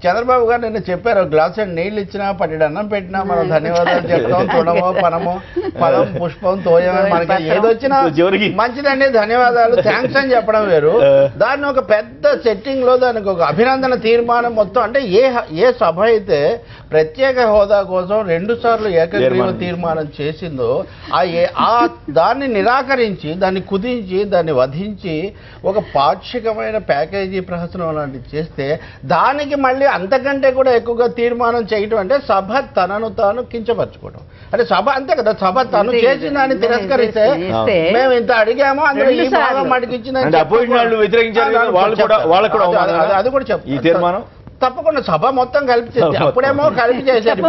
చంద్రబాబు గారు నిన్న చెప్పారు, గ్లాస్ నీళ్లు ఇచ్చినా పట్టెడు అన్నం పెట్టినా మనం ధన్యవాదాలు చెప్తాం, తుడమో పనమో పదం పుష్పం తోయమే, మనకి ఏదొచ్చినా మంచిదండి ధన్యవాదాలు థ్యాంక్స్ అని చెప్పడం వేరు. దాన్ని ఒక పెద్ద సెట్టింగ్ లో దానికి ఒక అభినందన తీర్మానం మొత్తం, అంటే ఏ సభ అయితే ప్రత్యేక హోదా కోసం 2 సార్లు ఏకగ్రీవ తీర్మానం చేసిందో ఆ దాన్ని నిరాకరించి, దాన్ని కుదించి, దాన్ని వధించి ఒక పాక్షికమైన ప్యాకేజీ ప్రహసనం లాంటివి చేస్తే దానికి మళ్ళీ అంతకంటే కూడా ఎక్కువగా తీర్మానం చేయటం అంటే సభ తనను తాను కించపరచుకోవడం. అంటే సభ అంతే కదా, సభ తను చేసిన దాన్ని తిరస్కరిస్తే మేము ఇంత అడిగామో అందులో ఈ భాగం అడిగించిందని అది కూడా చెప్తాను. ఈ తీర్మానం తప్పకుండా సభ మొత్తం కలిపి చేసి, అప్పుడేమో కలిపి చేశారు,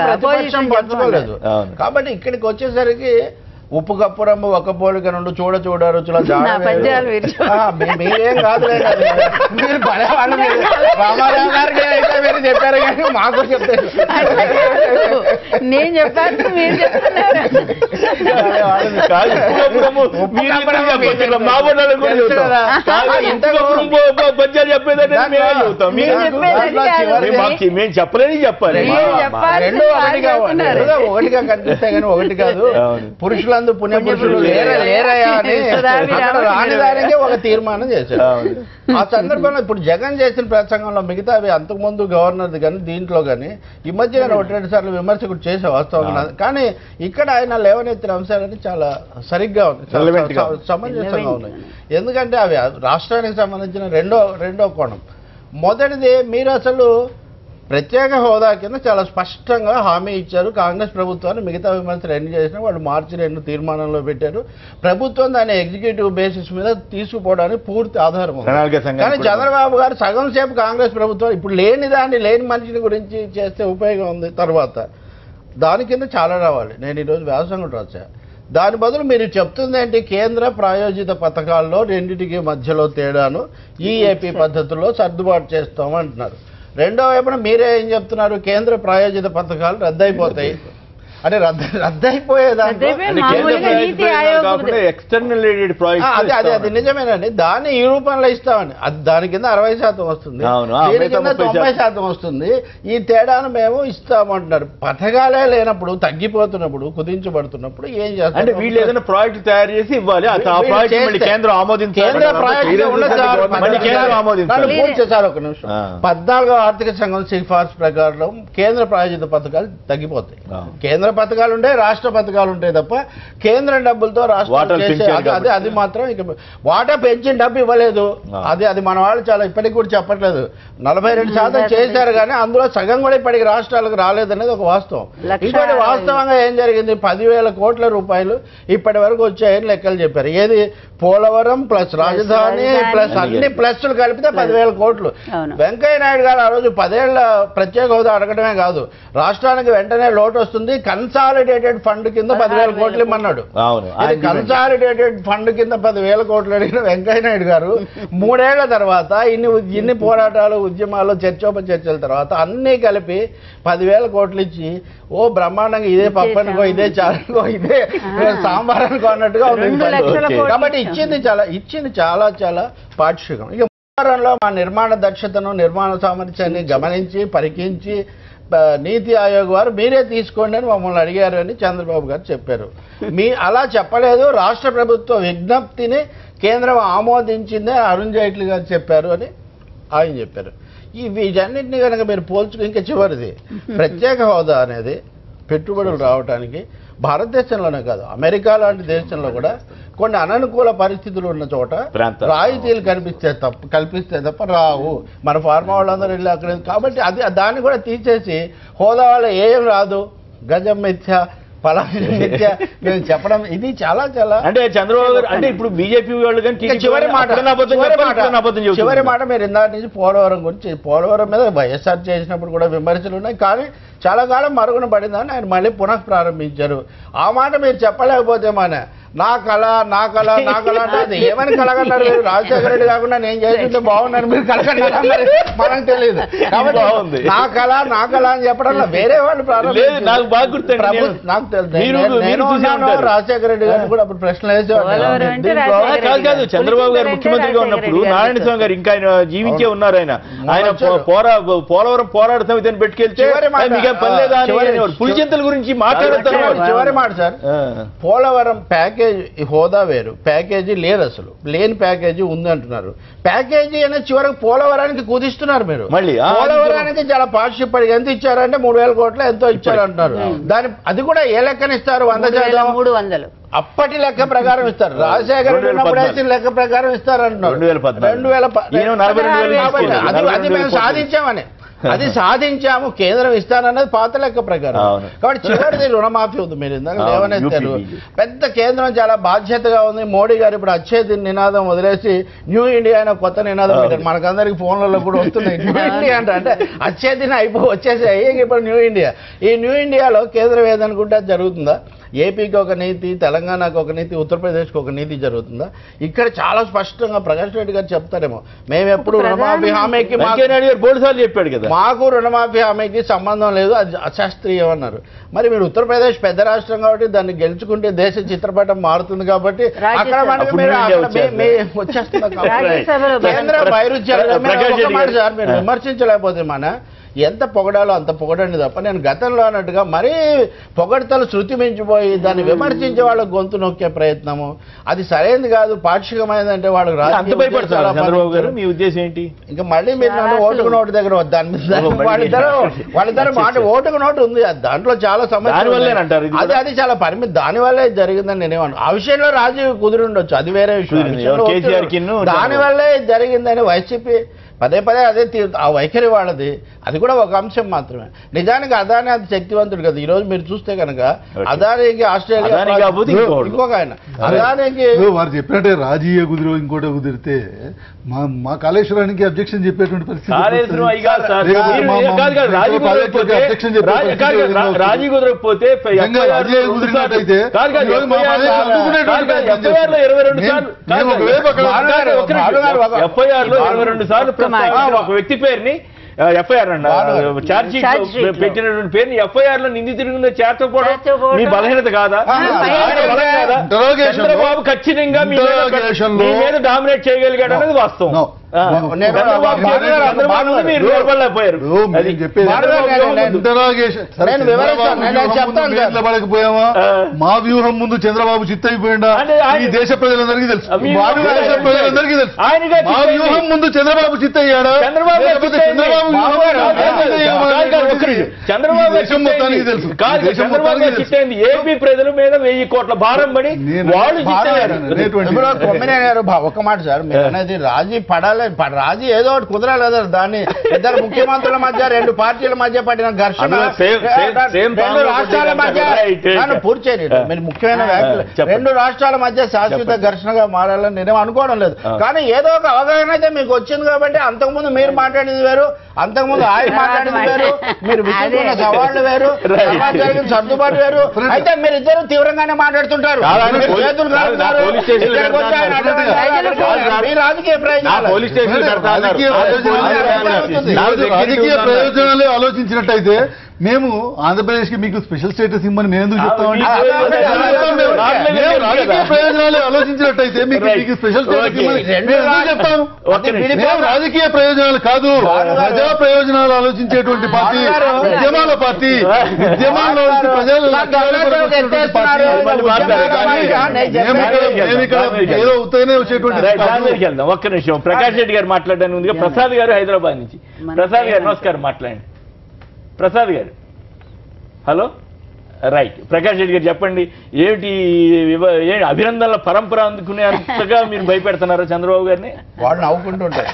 ప్రతిపక్షం పంచుకోలేదు. కాబట్టి ఇక్కడికి వచ్చేసరికి ఉప్పు కప్పు రంబు ఒక పోలిక నుండి చూడ రుచుల మీరేం కాదు, మీరు పడేవాళ్ళు. రామారావు గారికి అయితే మీరు చెప్పారు కానీ మాకు చెప్తారు. నేను చెప్పాను, మీరు మేము చెప్పలేని చెప్పాలి. రెండు ఒకటిగా కనిపిస్తాయి కానీ ఒకటి కాదు. పురుషుల పుణ్య పురుషులు లేరయా అని రానిదానికి ఒక తీర్మానం చేశారు. ఆ సందర్భంలో ఇప్పుడు జగన్ చేసిన ప్రసంగంలో మిగతావి అంతకుముందు గవర్నర్ది కానీ దీంట్లో కానీ ఈ మధ్య 1-2 సార్లు విమర్శకుడు చేసే వాస్తవంగా, కానీ ఇక్కడ ఆయన లేవనెత్తిన అంశాలని చాలా సరిగ్గా ఉంది, సమంజసంగా ఉన్నాయి. ఎందుకంటే అవి రాష్ట్రానికి సంబంధించిన రెండో కోణం. మొదటిది, మీరు అసలు ప్రత్యేక హోదా కింద చాలా స్పష్టంగా హామీ ఇచ్చారు కాంగ్రెస్ ప్రభుత్వాన్ని. మిగతా విమర్శలు ఎన్ని చేసినా వాళ్ళు మార్చి 2 తీర్మానంలో పెట్టారు. ప్రభుత్వం దాన్ని ఎగ్జిక్యూటివ్ బేసిస్ మీద తీసుకుపోవడానికి పూర్తి ఆధారం ఉంది. కానీ చంద్రబాబు గారు సగం సేపు కాంగ్రెస్ ప్రభుత్వం ఇప్పుడు లేని మనిషిని గురించి చేస్తే ఉపయోగం ఉంది. తర్వాత దాని కింద చాలా రావాలి. నేను ఈరోజు వ్యాసం కూడా రాశా. దాని బదులు మీరు చెప్తుంది ఏంటి, కేంద్ర ప్రాయోజిత పథకాల్లో రెండింటికి మధ్యలో తేడాను ఈఏపీ పద్ధతుల్లో సర్దుబాటు చేస్తామంటున్నారు. రెండో వైపున మీరే ఏం చెప్తున్నారు, కేంద్ర ప్రాయోజిత పథకాలు రద్దయిపోతాయి. అంటే రద్దయిపోయేదాన్ని అది నిజమేనండి, దాన్ని ఈ రూపంలో ఇస్తామని. అది దాని కింద 60% వస్తుంది, దీని కింద 90% వస్తుంది. ఈ తేడాను మేము ఇస్తామంటున్నారు. పథకాలే లేనప్పుడు, తగ్గిపోతున్నప్పుడు, కుదించబడుతున్నప్పుడు ఏం చేస్తారు? వీళ్ళు ఏదైనా ప్రాజెక్టు తయారు చేసి ఇవ్వాలి, కేంద్ర పూర్తి చేశారు. ఒక నిమిషం, 14వ ఆర్థిక సంఘం సిఫార్సు ప్రకారం కేంద్ర ప్రాయోజిత పథకాలు తగ్గిపోతాయి. కేంద్ర పథకాలు ఉంటాయి, రాష్ట్ర పథకాలు ఉంటాయి తప్ప కేంద్రం డబ్బులతో రాష్ట్రం చేసే అది మాత్రం ఇక వాటా పెంచిన డబ్బు ఇవ్వలేదు. అది మన వాళ్ళు చాలా ఇప్పటికి కూడా చెప్పట్లేదు. 42% చేశారు కానీ అందులో సగం కూడా ఇప్పటికి రాష్ట్రాలకు రాలేదనేది ఒక వాస్తవం. ఇంకోటి వాస్తవంగా ఏం జరిగింది, 10,000 కోట్ల రూపాయలు ఇప్పటి వరకు వచ్చాయని లెక్కలు చెప్పారు. ఏది, పోలవరం ప్లస్ రాజధాని ప్లస్ అన్ని ప్లస్లు కలిపితే 10,000 కోట్లు. వెంకయ్య నాయుడు గారు ఆ రోజు 10 ఏళ్ల ప్రత్యేక హోదా అడగడమే కాదు, రాష్ట్రానికి వెంటనే లోటు వస్తుంది, కన్సాలిడేటెడ్ ఫండ్ కింద 10,000 కోట్లు ఇమ్మన్నాడు. కన్సాలిడేటెడ్ ఫండ్ కింద 10,000 కోట్లు అడిగిన వెంకయ్య నాయుడు గారు 3 ఏళ్ల తర్వాత ఇన్ని పోరాటాలు, ఉద్యమాలు, చర్చోపచర్చల తర్వాత అన్నీ కలిపి 10,000 కోట్లు ఇచ్చి ఓ బ్రహ్మాండంగా ఇదే పప్పనుకో, ఇదే చారుకో, ఇదే సాంబార్ అనుకో అన్నట్టుగా ఉంది. కాబట్టి ఇచ్చింది చాలా పాక్షికం. ఇక లో మా నిర్మాణ దక్షతను, నిర్మాణ సామర్థ్యాన్ని గమనించి పరికించి నీతి ఆయోగ్ వారు మీరే తీసుకోండి అని మమ్మల్ని అడిగారు అని చంద్రబాబు గారు చెప్పారు. అలా చెప్పలేదు. రాష్ట్ర ప్రభుత్వ విజ్ఞప్తిని కేంద్రం ఆమోదించిందే అరుణ్ జైట్లీ గారు చెప్పారు అని ఆయన చెప్పారు. ఈ వీటన్నింటినీ కనుక మీరు పోల్చుకు ఇంకా చివరిది ప్రత్యేక హోదా అనేది పెట్టుబడులు రావడానికి భారతదేశంలోనే కాదు అమెరికా లాంటి దేశంలో కూడా కొన్ని అననుకూల పరిస్థితులు ఉన్న చోట రాయితీలు కల్పిస్తే తప్ప రావు. మన ఫార్మా వాళ్ళందరూ వెళ్ళి అక్కడ కాబట్టి దాన్ని కూడా తీసేసి హోదా వల్ల ఏం రాదు, గజం మిథ్య ఫలాన్ని మేము చెప్పడం ఇది చాలా అంటే చంద్రబాబు గారు అంటే ఇప్పుడు బీజేపీ వాళ్ళు చివరి మాట మీరు ఇందాక నుంచి పోలవరం గురించి పోలవరం మీద వైఎస్ఆర్ చేసినప్పుడు కూడా విమర్శలు ఉన్నాయి, కానీ చాలా కాలం మరుగున పడిందని ఆయన మళ్ళీ పునః ప్రారంభించారు. ఆ మాట మీరు చెప్పలేకపోతే నా కళ అంటే ఏమని కలగన్నారు మీరు? రాజశేఖర రెడ్డి కాకుండా నేను చేస్తుంటే బాగున్నాను మీరు కలగన్నారా మనకు తెలియదు. కాబట్టి నా కళ అని చెప్పడం వేరే వాళ్ళు నాకు తెలుసు. రాజశేఖర రెడ్డి గారు కూడా అప్పుడు ప్రశ్నలు వేసేవాళ్ళు కాదు. చంద్రబాబు గారు ముఖ్యమంత్రిగా ఉన్నప్పుడు నారాయణ స్వామి గారు ఇంకా ఆయన జీవించే ఉన్నారు. ఆయన పోలవరం పోరాట సమితిని పెట్టుకెళ్తే పులిచింతల గురించి మాట్లాడుతున్నారు. చివరి మాట సార్, పోలవరం ప్యాకేజ్ హోదా వేరు, ప్యాకేజీ లేదు, అసలు లేని ప్యాకేజీ ఉంది అంటున్నారు. ప్యాకేజీ అనేది చివరికి పోలవరానికి కుదిస్తున్నారు మీరు. మళ్ళీ పోలవరానికి చాలా పార్ట్షిప్ ఎంత ఇచ్చారంటే 3,000 కోట్లు ఎంతో ఇచ్చారంటున్నారు. దాని అది కూడా ఏ లెక్కన ఇస్తారు? 100%, 300 అప్పటి లెక్క ప్రకారం ఇస్తారు. రాజశేఖర రెడ్డి ఉన్నప్పుడు వేసిన లెక్క ప్రకారం ఇస్తారంటున్నారు. 2010 అది మేము సాధించామని అది సాధించాము, కేంద్రం ఇస్తానన్నది పాత లెక్క ప్రకారం. కాబట్టి చివరిది రుణమాఫీ ఉంది. మీరు ఇందాక లేవనెత్తారు, పెద్ద కేంద్రం చాలా బాధ్యతగా ఉంది. మోడీ గారు ఇప్పుడు అచ్చేది నినాదం వదిలేసి న్యూ ఇండియా అనే కొత్త నినాదం పెట్టారు. మనకందరికి ఫోన్లలో కూడా వస్తున్నాయి న్యూ ఇండియా అంటే అచ్చేదిని వచ్చేసాయి ఇప్పుడు న్యూ ఇండియా. ఈ న్యూ ఇండియాలో కేంద్రం ఏదనుకుంటే అది జరుగుతుందా? ఏపీకి ఒక నీతి, తెలంగాణకు ఒక నీతి, ఉత్తరప్రదేశ్కి ఒక నీతి జరుగుతుందా? ఇక్కడ చాలా స్పష్టంగా ప్రకాష్ రెడ్డి గారు చెప్తారేమో, మేము ఎప్పుడు రుణమాఫీ హామీకి చెప్పాడు కదా, మాకు రుణమాఫీ హామీకి సంబంధం లేదు, అది అశాస్త్రీయం అన్నారు. మరి మీరు ఉత్తరప్రదేశ్ పెద్ద రాష్ట్రం కాబట్టి దాన్ని గెలుచుకుంటే దేశ చిత్రపటం మారుతుంది కాబట్టి అక్కడ వచ్చేస్తుంది. కేంద్ర వైరుధ్యాలు సార్ మీరు విమర్శించలేకపోతే ఎంత పొగడాలో అంత పొగడండి తప్ప నేను గతంలో అన్నట్టుగా మరీ పొగడతలు శృతి మించిపోయి దాన్ని విమర్శించే వాళ్ళకు గొంతు నొక్కే ప్రయత్నము అది సరైనది కాదు. పాక్షికమైనదంటే వాళ్ళకి మీ ఉద్దేశం ఏంటి? ఇంకా మళ్ళీ మీరు నన్ను ఓటుకు నోటు దగ్గర దాని మీద వాళ్ళిద్దరు మాట ఓటుకు నోటు ఉంది, దాంట్లో చాలా సమస్య అది చాలా పరిమితి, దానివల్లే జరిగిందని నేనేమన్నా. ఆ విషయంలో రాజీ కుదిరి ఉండొచ్చు, అది వేరే విషయం. దానివల్లే జరిగిందని వైసీపీ పదే అదే ఆ వైఖరి వాళ్ళది, అది కూడా ఒక అంశం మాత్రమే. నిజానికి అదాని అది శక్తివంతుడు కదా. ఈ రోజు మీరు చూస్తే కనుక అదానికి ఆస్ట్రేలియా ఇంకొక ఆయన అదానికి వారు చెప్పినట్టే రాజీయ కుదిరి ఇంకోటి కుదిరితే మా కాళేశ్వరానికి అబ్జెక్షన్ చెప్పేటువంటి పరిస్థితి. రాజీ కుదరకపోతే ఎఫ్ఐఆర్ లో 22 సార్లు ఒక వ్యక్తి పేరుని ఎఫ్ఐఆర్ అన్న ఛార్జ్ షీట్ పెట్టినటువంటి పేరుని ఎఫ్ఐఆర్ లో నిందితుడిగా చేర్చకపోవడం మీ బలహీనత కాదా? చంద్రబాబు ఖచ్చితంగా మీ మీద డామినేట్ చేయగలిగాడు అనేది వాస్తవం. మా వ్యూహం ముందు చంద్రబాబు చిత్తైపోయిందా ఈ దేశ ప్రజలందరికీ తెలుసు. మా వ్యూహం ముందు చంద్రబాబు చిత్తయ్యాడా? చంద్రబాబు చిత్తైంది ఏపీ ప్రజల మీద 1000 కోట్ల భారం పడి వాళ్ళు చిత్తయ్యారు. ఒక మాట సార్, మీరు అనేది రాజీ పడాలి, రాజీ ఏదో ఒకటి కుదరాలి కదా. దాన్ని ఇద్దరు ముఖ్యమంత్రుల మధ్య 2 పార్టీల మధ్య పడిన ఘర్షణ, 2 రాష్ట్రాల మధ్య పూర్తి చేయలేదు. మీరు ముఖ్యమైన వ్యాఖ్యలు 2 రాష్ట్రాల మధ్య శాశ్వత ఘర్షణగా మారాలని నేనేం అనుకోవడం లేదు. కానీ ఏదో ఒక అవగాహన అయితే మీకు వచ్చింది కాబట్టి అంతకుముందు మీరు మాట్లాడేది వేరు, అంతకుముందు ఆయన మాట్లాడేది వేరు, మీరు విసుకున్న సవాళ్లు వేరు, జరిగిన సర్దుబాటు వేరు. అయితే మీరు ఇద్దరు తీవ్రంగానే మాట్లాడుతుంటారు. మీ రాజకీయ ప్రయోజనాలు రాజకీయ ప్రయోజనాలు ఆలోచించినట్టయితే మేము ఆంధ్రప్రదేశ్ కి మీకు స్పెషల్ స్టేటస్ ఇమ్మని మేము ఎందుకు చెప్తామండి? రాజకీయ ప్రయోజనాలు ప్రయోజనాలు ఆలోచించినట్టయితే మీకు స్పెషల్ చెప్తాను. రాజకీయ ప్రయోజనాలు కాదు, ప్రజా ప్రయోజనాలు ఆలోచించేటువంటి పార్టీ ఉద్యమాల పార్టీ. ఉద్యమాల్లో ప్రజలు ఏదో ఉత్తగానే వచ్చేటువంటి. ఒక్క నిమిషం, ప్రకాష్ రెడ్డి గారు మాట్లాడడానికి ఉంది. ప్రసాద్ గారు హైదరాబాద్ నుంచి. ప్రసాద్ గారు నమస్కారం, మాట్లాడండి. ప్రసాద్ గారు హలో. రైట్, ప్రకాష్ రెడ్డి గారు చెప్పండి, ఏమిటి అభినందనల పరంపర అందుకునే అంతగా మీరు భయపెడుతున్నారా చంద్రబాబు గారిని? వాళ్ళు నవ్వుకుంటుంటారు,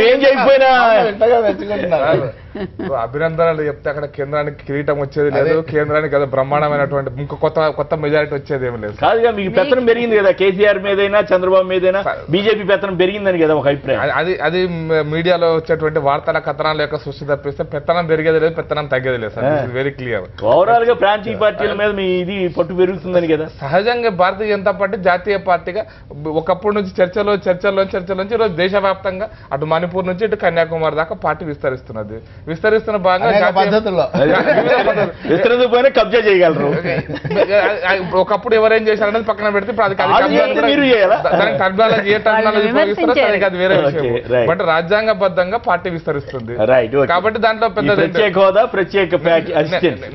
ఏం చేయకపోయినా అభినందనలు చెప్తే అక్కడ కేంద్రానికి కిరీటం వచ్చేది లేదు, కేంద్రానికి కదా బ్రహ్మాండమైనటువంటి ఇంకో కొత్త మెజారిటీ వచ్చేది ఏమి లేదు. కాదుగా, మీకు పెత్తనం పెరిగింది కదా, కేసీఆర్ మీదైనా చంద్రబాబు మీదైనా బీజేపీ పెత్తనం పెరిగిందని కదా ఒక అభిప్రాయం. అది మీడియాలో వచ్చేటువంటి వార్తల కథనాల యొక్క సృష్టి తప్పిస్తే పెత్తనం పెరిగేది లేదు, పెత్తనం తగ్గేది లేదు సార్. Very clear. ఓవరాల్ గా ప్రాంతీయ పార్టీల మీద మీ ఇది పట్టు పెరుగుతుందని కదా. సహజంగా భారతీయ జనతా పార్టీ జాతీయ పార్టీగా ఒకప్పటి నుంచి చర్చలోంచి ఈరోజు దేశవ్యాప్తంగా అటు మణిపూర్ నుంచి ఇటు కన్యాకుమారి దాకా పార్టీ విస్తరిస్తున్న భాగంగా పద్ధతుల్లో విస్తరించకపోయినా కబ్జా చేయగలరు. ఒకప్పుడు ఎవరేం చేశారనేది పక్కన పెడితే దానికి టెక్నాలజీ ఉపయోగిస్తారో అది వేరే విషయం. బట్ రాజ్యాంగబద్ధంగా పార్టీ విస్తరిస్తుంది కాబట్టి దాంట్లో పెద్ద ప్రత్యేక హోదా, ప్రత్యేక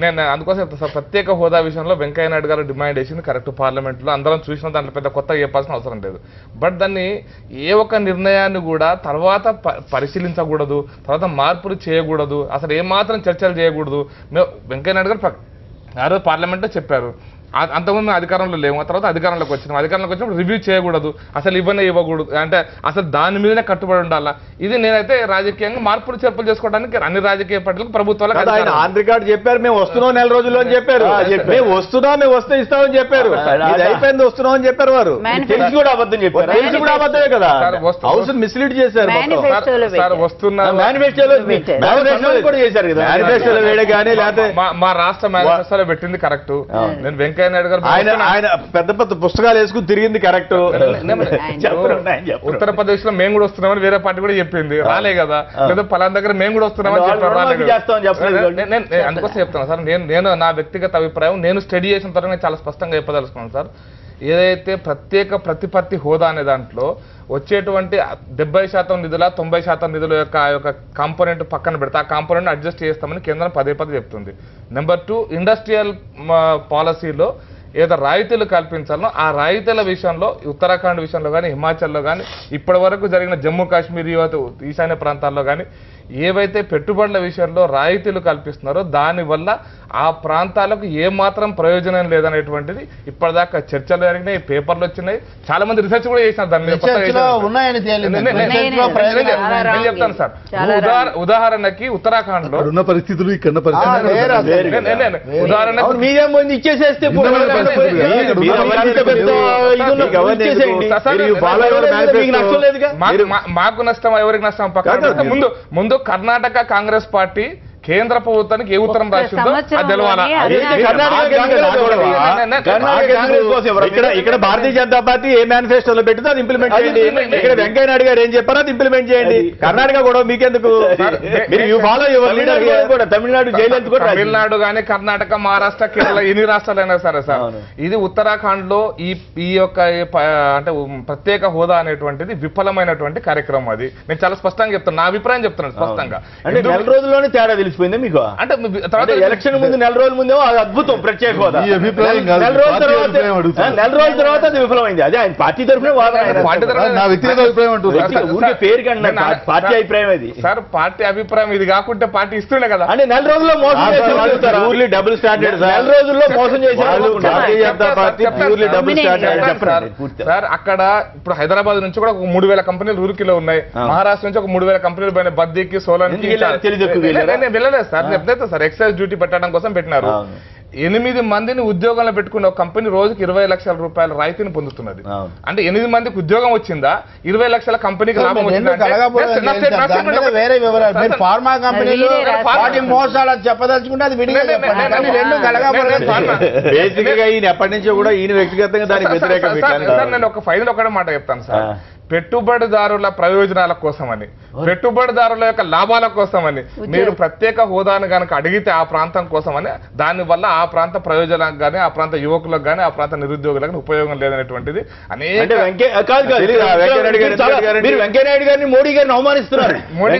నేను అందుకోసం సార్ ప్రత్యేక హోదా విషయంలో వెంకయ్య నాయుడు గారు డిమాండ్ చేసింది కరెక్ట్. పార్లమెంట్ లో అందరం చూసిన దాంట్లో పెద్ద కొత్తగా చెప్పాల్సిన అవసరం లేదు. బట్ దాన్ని ఏ ఒక్క నిర్ణయాన్ని కూడా తర్వాత పరిశీలించకూడదు, తర్వాత మార్పులు చేయకూడదు, అసలు ఏమాత్రం చర్చలు చేయకూడదు. వెంకయ్య నాయుడు గారు ఆ రోజు పార్లమెంట్లో చెప్పారు. అంతకుముందు అధికారంలో లేము, తర్వాత అధికారంలోకి వచ్చినప్పుడు రివ్యూ చేయకూడదు, అసలు ఇవ్వకూడదు, అంటే అసలు దాని మీదనే కట్టుబడి ఉండాలా. ఇది నేనైతే రాజకీయంగా మార్పులు చేర్పులు చేసుకోవడానికి అన్ని రాజకీయ పార్టీలకు ప్రభుత్వాలకు ఆన్ రికార్డ్ చెప్పారు. మేము వస్తున్నాం నెల రోజుల్లో అని చెప్పారు. మేము వస్తే ఇస్తామని చెప్పారు. అయిపోయింది, వస్తున్నాం అని చెప్పారు. వారు తెలిసి కూడా అబద్ధం చెప్పారు. తెలిసి కూడా అబద్ధమే కదా, హౌస్ మిస్లీడ్ చేశారు. సార్ వస్తున్న మేనిఫెస్టోలో కూడా చేశారు కదా. మేనిఫెస్టోలో వేడే కానీ లేకపోతే మా రాష్ట్ర మేనిఫెస్టోలో పెట్టింది కరెక్ట్. నేను వెంకయ్య నాయుడు గారు ఆయన పెద్ద పెద్ద పుస్తకాలు వేసుకుని తిరిగింది కరెక్ట్. ఉత్తరప్రదేశ్ లో మేము కూడా వస్తున్నామని వేరే పార్టీ కూడా చెప్పింది, రాలే కదా. లేదా పలానా దగ్గర మేము కూడా వస్తున్నామని చెప్పారు, అందుకోసం చెప్తాను సార్. నేను నా వ్యక్తిగత అభిప్రాయం నేను స్టడీ చేసిన తర్వాత నేను చాలా స్పష్టంగా చెప్పదలుచుకున్నాను సార్. ఏదైతే ప్రత్యేక ప్రతిపత్తి హోదా అనే దాంట్లో వచ్చేటువంటి 70% నిధుల 90% నిధుల యొక్క కాంపోనెంట్ పక్కన పెడితే ఆ కాంపోనెంట్ అడ్జస్ట్ చేస్తామని కేంద్రం పదే చెప్తుంది. నెంబర్ 2, ఇండస్ట్రియల్ పాలసీలో ఏదో రాయితీలు కల్పించాలనో ఆ రాయితీల విషయంలో ఉత్తరాఖండ్ విషయంలో కానీ, హిమాచల్లో కానీ, ఇప్పటి వరకు జరిగిన జమ్మూ కాశ్మీర్ ఈశాన్య ప్రాంతాల్లో కానీ ఏవైతే పెట్టుబడుల విషయంలో రాయితీలు కల్పిస్తున్నారో దానివల్ల ఆ ప్రాంతాలకు ఏమాత్రం ప్రయోజనం లేదనేటువంటిది ఇప్పటిదాకా చర్చలు జరిగినాయి, పేపర్లు వచ్చినాయి, చాలా మంది రీసెర్చ్ కూడా చేసినారు దాని మీద. చెప్తాను సార్, ఉదాహరణకి ఉత్తరాఖండ్ లో ఉన్న పరిస్థితులు ఇక్కడ ఉదాహరణకు ఇచ్చేసేస్తే మాకు నష్టం ఎవరికి నష్టం పక్కన ముందు కర్ణాటక కాంగ్రెస్ పార్టీ కేంద్ర ప్రభుత్వానికి ఏ ఉత్తరం రాసిందో అది తెలవాలా. ఇక్కడ భారతీయ జనతా పార్టీ ఏ మేనిఫెస్టోలో పెట్టిందో అది ఇంప్లిమెంట్ చేయండి. ఇక్కడ వెంకయ్య నాయుడు గారు ఏం చెప్పారో అది ఇంప్లిమెంట్ చేయండి. కర్ణాటక కూడా మీకెందుకు, తమిళనాడు జైలు కూడా తమిళనాడు కానీ కర్ణాటక, మహారాష్ట్ర, కేరళ ఎన్ని రాష్ట్రాలైనా సరే సార్, ఇది ఉత్తరాఖండ్ లో ఈ యొక్క అంటే ప్రత్యేక హోదా అనేటువంటిది విఫలమైనటువంటి కార్యక్రమం. అది నేను చాలా స్పష్టంగా చెప్తాను, నా అభిప్రాయం చెప్తున్నాను స్పష్టంగా. అంటే నెల రోజుల్లోనే తేడా తెలిసిపోయిందా మీకు? అంటే తర్వాత ఎలక్షన్ ముందు నెల రోజుల ముందే అద్భుతం ప్రత్యేక హోదా, నెల రోజుల తర్వాత అది విఫలమైంది. అదే ఆయన పార్టీ తరఫున పేరు కంటే పార్టీ అభిప్రాయం అది సార్. పార్టీ అభిప్రాయం ఇది కాకుంటే పార్టీ ఇస్తుండే కదా. అంటే నెల రోజుల్లో మోసం చేసి డబుల్ స్టాండర్డ్, నెల రోజుల్లో మోసం చేశారు భారతీయ జనతా పార్టీ. సార్ అక్కడ ఇప్పుడు హైదరాబాద్ నుంచి కూడా 3000 కంపెనీలు ఊరికిలో ఉన్నాయి, మహారాష్ట్ర నుంచి ఒక 3000 కంపెనీలు పోయినాయి, బద్దీకి, సోలానికి. వెళ్ళలేదు సార్, చెప్తే సార్ ఎక్సైజ్ డ్యూటీ పెట్టడం కోసం పెట్టినారు. 8 మందిని ఉద్యోగంలో పెట్టుకున్న ఒక కంపెనీ రోజుకి 20 లక్షల రూపాయల రాయితీని పొందుతున్నది. అంటే 8 మందికి ఉద్యోగం వచ్చిందా, 20 లక్షల కంపెనీకి లాభం వచ్చిందా? వేరే వివరాలు ఫార్మా కంపెనీలు మోసాలు చెప్పదలుచుకుంటే అది విడిగా ఎప్పటి నుంచో కూడా ఈయన వ్యక్తిగతంగా దానికి వ్యతిరేకం. నేను ఒక ఫైనల్ ఒకటే మాట చెప్తాను సార్. పెట్టుబడిదారుల ప్రయోజనాల కోసమని, పెట్టుబడిదారుల యొక్క లాభాల కోసమని మీరు ప్రత్యేక హోదాను కనుక అడిగితే ఆ ప్రాంతం కోసమని, దానివల్ల ఆ ప్రాంత ప్రయోజనాలకు కానీ, ఆ ప్రాంత యువకులకు కానీ, ఆ ప్రాంత నిరుద్యోగులకు ఉపయోగం లేదనేటువంటిది వెంకయ్యనాయుడు గారిని మోడీ గారిని అవమానిస్తున్నారు. మోడీ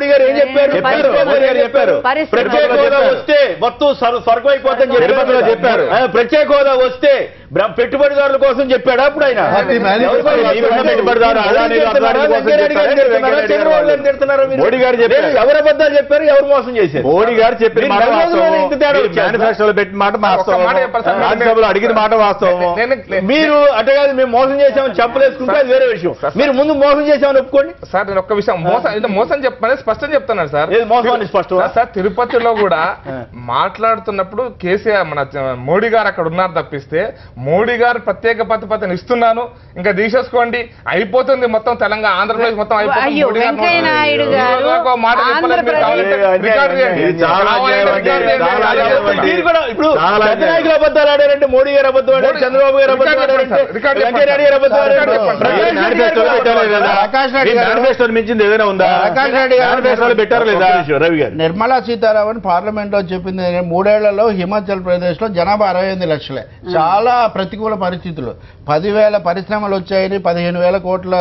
గారు ఏం చెప్పారు? ప్రత్యేక హోదా వస్తే మొత్తం స్వర్గం అయిపోతుందని చెప్పారు. ప్రత్యేక హోదా వస్తే పెట్టుబడిదారుల కోసం చెప్పాడు. అప్పుడు ఆయన మోడీ గారు చెప్పారు. ఎవరు అబద్ధాలు చెప్పారు, ఎవరు మోసం చేశారు? మోడీ గారు చెప్పిన మేనిఫెస్టోలో పెట్టిన మాట రాజ్యసభలో అడిగిన మాట వాస్తవం. మీరు అంటే కాదు మేము మోసం చేశామని చెప్పలేసుకుంటే అది వేరే విషయం. మీరు ముందు మోసం చేశామని ఒప్పుకోండి సార్. నేను ఒక్క విషయం మోసం చెప్పమని స్పష్టం చెప్తున్నాను సార్. మోసం స్పష్టం సార్. తిరుపతిలో కూడా మాట్లాడుతున్నప్పుడు కేసీఆర్ మన మోడీ గారు అక్కడ ఉన్నారు తప్పిస్తే, మోడీ గారు ప్రత్యేక పథకం ఇస్తున్నాను ఇంకా తీసేసుకోండి అయిపోతుంది మొత్తం తెలంగాణ ఆంధ్రప్రదేశ్ మొత్తం అయిపోతుంది. అబద్ధాలు ఆడారంటే మోడీ గారు అబద్ధం ఆడారు, చంద్రబాబు గారు అబద్ధం ఆడారంటే వెంకయ్యనాయుడు గారు అబద్ధం ఆడారు. మించింది ఏదైనా ఉందా? పెట్టారు లేదా? రవి గారు నిర్మలా సీతారామన్ పార్లమెంట్ లో చెప్పింది 3 ఏళ్లలో హిమాచల్ ప్రదేశ్ లో జనాభా 68 లక్షలే. చాలా ప్రతికూల పరిస్థితులు. 10,000 పరిశ్రమలు వచ్చాయని, 15,000 కోట్ల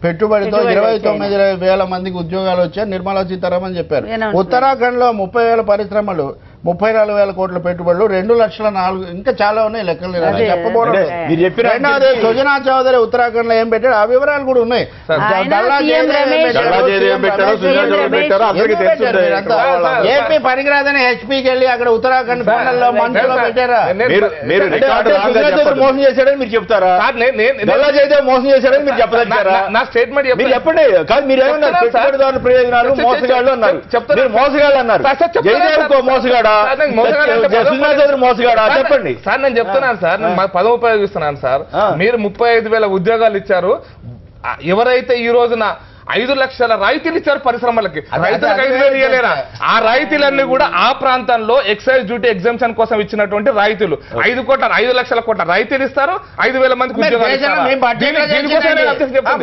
పెట్టుబడితో 29,000 మందికి ఉద్యోగాలు వచ్చాయని నిర్మలా సీతారామన్ చెప్పారు. ఉత్తరాఖండ్ లో 30,000 పరిశ్రమలు, 34,000 కోట్ల పెట్టుబడులు, 2,04,000 ఇంకా చాలా ఉన్నాయి లెక్కలు చెప్పబోదు. రెండవది సుజనా చౌదరి ఉత్తరాఖండ్ లో ఏం పెట్టాడు ఆ వివరాలు కూడా ఉన్నాయి. ఏపీ పనికిరాదని హెచ్పీకి వెళ్ళి అక్కడ ఉత్తరాఖండ్ కొండల్లో మంచులో పెట్టారా? మోసం చేశాడని మీరు చెప్తారా? మోసం చేశాడని మీరు చెప్పదచ్చారా? నా స్టేట్మెంట్ చెప్పండి. కాదు మీరు ఏమన్నారు? పెట్టుబడిదారుల ప్రయోజనాలు మోసగాళ్ళు అన్నారు. మోసగాళ్ళు అన్నారు. మోసగాడా మోసగాడా చెప్పండి సార్. నేను చెప్తున్నాను సార్, నేను పదం ఉపయోగిస్తున్నాను సార్. మీరు 35,000 ఉద్యోగాలు ఇచ్చారు. ఎవరైతే ఈ రోజున 5 లక్షల రాయితీలు ఇచ్చారు పరిశ్రమలకి, రైతులకు 5,000 ఇవ్వలేరా? ఆ రాయితీలన్నీ కూడా ఆ ప్రాంతంలో ఎక్సైజ్ డ్యూటీ ఎగ్జామ్షన్ కోసం ఇచ్చినటువంటి రాయితీలు. 5 లక్షల కోట్ల రాయితీలు ఇస్తారు, 5,000 మందికి ఉద్యోగాలు.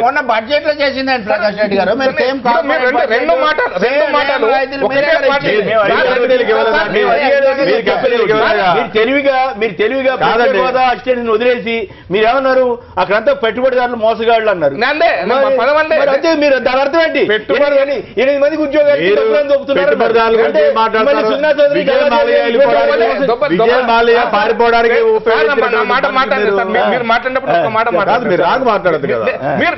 మొన్న బడ్జెట్ లో చేసిందండి ప్రకాష్ రెడ్డి గారు. రెండు మాటలు మీరు తెలివిగా వదిలేసి మీరేమన్నారు? అక్కడంతా పెట్టుబడిదారులు మోసగాళ్ళు అన్నారు. దాని అర్థం ఏంటి? 8 మందికి ఉద్యోగాలు పారిపోవడానికి మీరు మాట్లాడినప్పుడు ఒక మాట మాట్లాడదు కదా.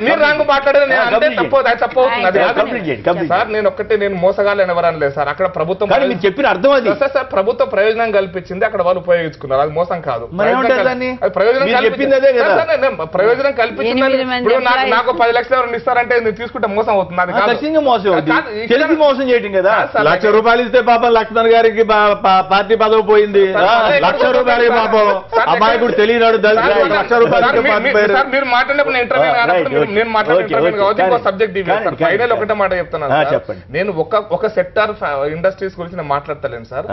మీరు రాంగు మాట్లాడేది అంటే తప్పు అవుతుంది సార్. నేను మోసగాలని ఎవరని లేదు సార్. అక్కడ ప్రభుత్వం చెప్పిన అర్థం అది సార్. ప్రభుత్వం ప్రయోజనం కల్పించింది, అక్కడ వాళ్ళు ఉపయోగించుకున్నారు. అది మోసం కాదు. ప్రయోజనం కల్పించిందని ఇప్పుడు నాకు 10 లక్షలు ఎవరైనా ఇస్తారంటే నేను తీసుకుంటే మోసం అవుతుంది. తెలిసి మోసం చేయటం కదా. ₹1,00,000 ఇస్తే పాపం లక్ష్మణ్ గారికి పార్టీ పదవి పోయింది. ₹1,00,000 పాపం అమ్మాయి కూడా తెలియనాడు. ₹1,00,000 మీరు మాట్లాడినప్పుడు నేను మాట్లాడిన సబ్జెక్ట్ ఫైనల్ ఒకటే మాట చెప్తున్నాను. నేను ఒక సెక్టార్ ఇండస్ట్రీస్ గురించి నేను మాట్లాడతలేను సార్.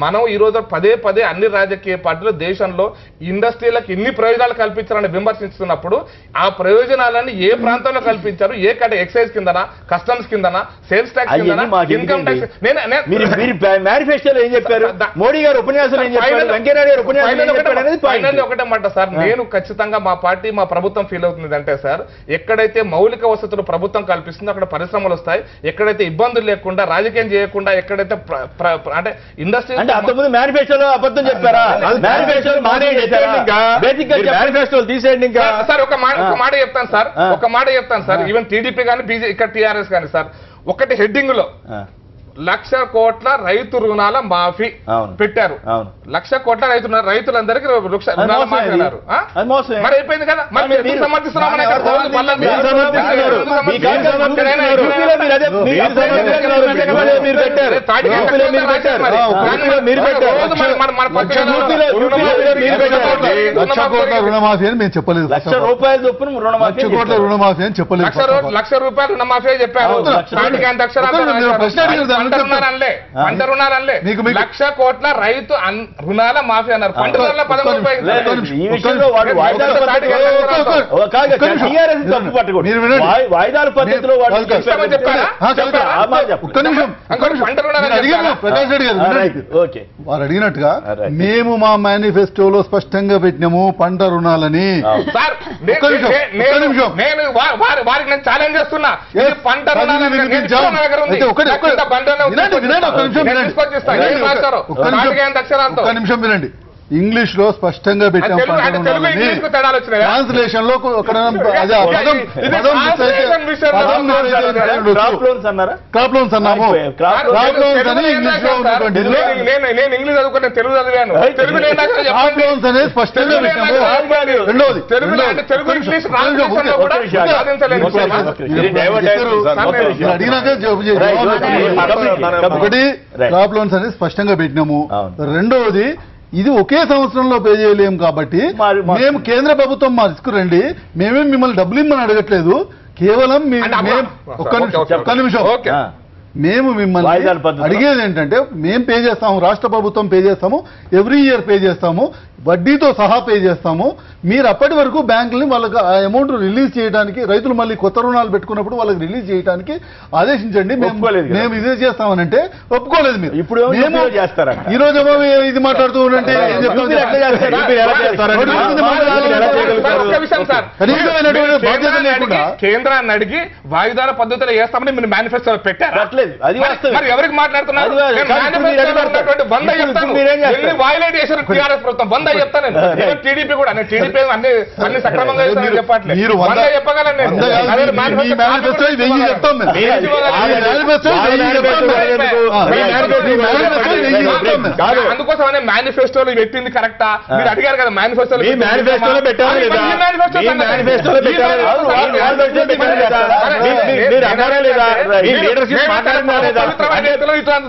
మనం ఈ రోజు పదే అన్ని రాజకీయ పార్టీలు దేశంలో ఇండస్ట్రీలకు ఎన్ని ప్రయోజనాలు కల్పించారని విమర్శిస్తున్నప్పుడు ఆ ప్రయోజనాలన్నీ ఏ ప్రాంతంలో కల్పించారు, ఏ ఎక్సైజ్ కిందనా, కస్టమ్స్ కిందనా, సేల్స్ ట్యాక్స్ కిందనా, ఇన్కమ్ ట్యాక్స్. మేనిఫెస్టోలో ఏం చెప్పారు? మోడీ గారు ఉపన్యాసం ఏం చెప్పారు? వెంకయ్యనాయుడు గారు ఉపన్యాసం ఒకటే మాట సార్. నేను ఖచ్చితంగా మా పార్టీ మా ప్రభుత్వం ఫీల్ అవుతుంది అంటే సార్, ఎక్కడైతే మౌలిక వసతులు ప్రభుత్వం కల్పిస్తుందో అక్కడ పరిశ్రమలు వస్తాయి. ఎక్కడైతే ఇబ్బందులు లేకుండా రాజకీయం చేయకుండా ఎక్కడైతే అంటే ఇండస్ట్రీ అంటే అంతకుముందు మేనిఫెస్టోలో అబద్ధం చెప్పారా? మేనిఫెస్టోలు తీసేయండి ఇంకా సార్. ఒక మాట చెప్తాను సార్, ఒక మాట చెప్తాను సార్. ఈవెన్ టీడీపీ కానీ ఇక్కడ టీఆర్ఎస్ కానీ సార్, ఒకటి హెడ్డింగ్ లో 1,00,000 కోట్ల రైతు రుణాల మాఫీ పెట్టారు. 1,00,000 కోట్ల రైతులందరికీ రుణాలు మాఫీ అన్నారు. మరి అయిపోయింది కదా. మరి మీరు సమర్థిస్తున్నామని రుణమాఫీ అని మేము చెప్పలేదు. ₹1,00,000 చొప్పున రుణమాఫీ అని చెప్పలేదు. ₹1,00,000 రుణమాఫీ చెప్పారు. పంట రుణాలే 1,00,000 కోట్ల రైతు రుణాల మాఫీ అన్నారు. పంట రుణాల 13 వాయిదాల పద్ధతిలో వారు అడిగినట్టుగా మేము మా మేనిఫెస్టోలో స్పష్టంగా పెట్టినాము పంట రుణాలని. నేను వారికి నేను ఛాలెంజ్ చేస్తున్నా, పంట ఒక్క నిమిషం వినండి. ఇంగ్లీష్ లో స్పష్టంగా పెట్టాం, ట్రాన్స్లేషన్ లో క్రాప్ లోన్స్ అన్నాము. క్రాప్ లోన్స్ అని ఇంగ్లీష్ లో ఉన్నటువంటి నేను ఇంగ్లీష్ చదువుకున్న తెలుగు చదివాను. క్రాప్ లోన్స్ అనేది స్పష్టంగా పెట్టాము. రెండోది అడిగినాక ఒకటి క్రాప్ లోన్స్ అనేది స్పష్టంగా పెట్టినాము. రెండవది ఇది ఒకే సంవత్సరంలో పే చేయలేము కాబట్టి మేము కేంద్ర ప్రభుత్వం మా రిస్క్ రండి, మేమేం మిమ్మల్ని డబ్బులు ఇమ్మని అడగట్లేదు, కేవలం ఒక్క నిమిషం మేము మిమ్మల్ని అడిగేది ఏంటంటే మేము పే చేస్తాము, రాష్ట్ర ప్రభుత్వం పే చేస్తాము, ఎవ్రీ ఇయర్ పే చేస్తాము, వడ్డీతో సహా పే చేస్తాము. మీరు అప్పటి వరకు బ్యాంకులని వాళ్ళకి ఆ అమౌంట్ రిలీజ్ చేయడానికి, రైతులు మళ్ళీ కొత్త రుణాలు పెట్టుకున్నప్పుడు వాళ్ళకి రిలీజ్ చేయడానికి ఆదేశించండి, మేము ఇదే చేస్తామనంటే ఒప్పుకోలేదు. మీరు ఇప్పుడు ఈ రోజు ఇది మాట్లాడుతూ ఉంటే కేంద్రాన్ని అడిగి వాయిదాల పద్ధతిలో చేస్తామని మీరు మేనిఫెస్టో పెట్టారు. మరి ఎవరికి మాట్లాడుతున్నారు? వైలేట్ చేశారు టీఆర్ఎస్ ప్రభుత్వం, బంద్ అయ్యి చెప్తాను. టీడీపీ కూడా టీడీపీ అన్ని సక్రమంగా చెప్పట్లేదు, చెప్పగలను నేను. అందుకోసం మేనిఫెస్టోలో పెట్టింది కరెక్టా? మీరు అడిగారు కదా మేనిఫెస్టోలో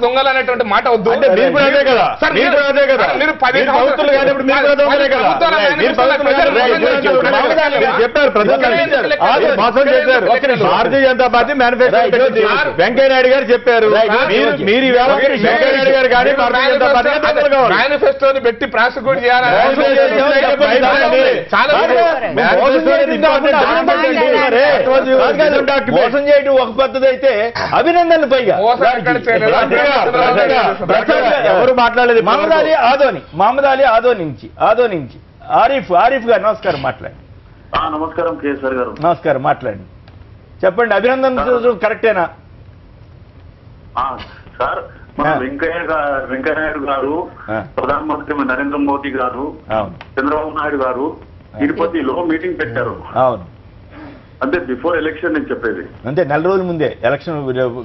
దొంగలు అనేటువంటి మాట వద్దు. మీరు 10 భారతీయ జనతా పార్టీ మేనిఫెస్టో వెంకయ్య నాయుడు గారు చెప్పారు, మీరు వెంకయ్య నాయుడు గారు కానీ భారతీయ జనతా పార్టీ మేనిఫెస్టోని పెట్టి ప్రాసిక్యూట్ చేయాలని మోసం చేయడం ఒక పద్ధతి అయితే అభినందనలు పైగా ఎవరు మాట్లాడలేదు. మహమ్మద్ అలీ ఆదో నుంచి ఆరిఫ్ గారు నమస్కారం, మాట్లాడండి. నమస్కారం కేసీఆర్ గారు. నమస్కారం, మాట్లాడండి, చెప్పండి. అభినందనలు కరెక్టేనా? సార్, మన వెంకయ్య నాయుడు గారు, ప్రధానమంత్రి నరేంద్ర మోదీ గారు, చంద్రబాబు నాయుడు గారు తిరుపతిలో మీటింగ్ పెట్టారు. అవును, అంటే బిఫోర్ ఎలక్షన్ నేను చెప్పేది. అంటే నెల రోజుల ముందే ఎలక్షన్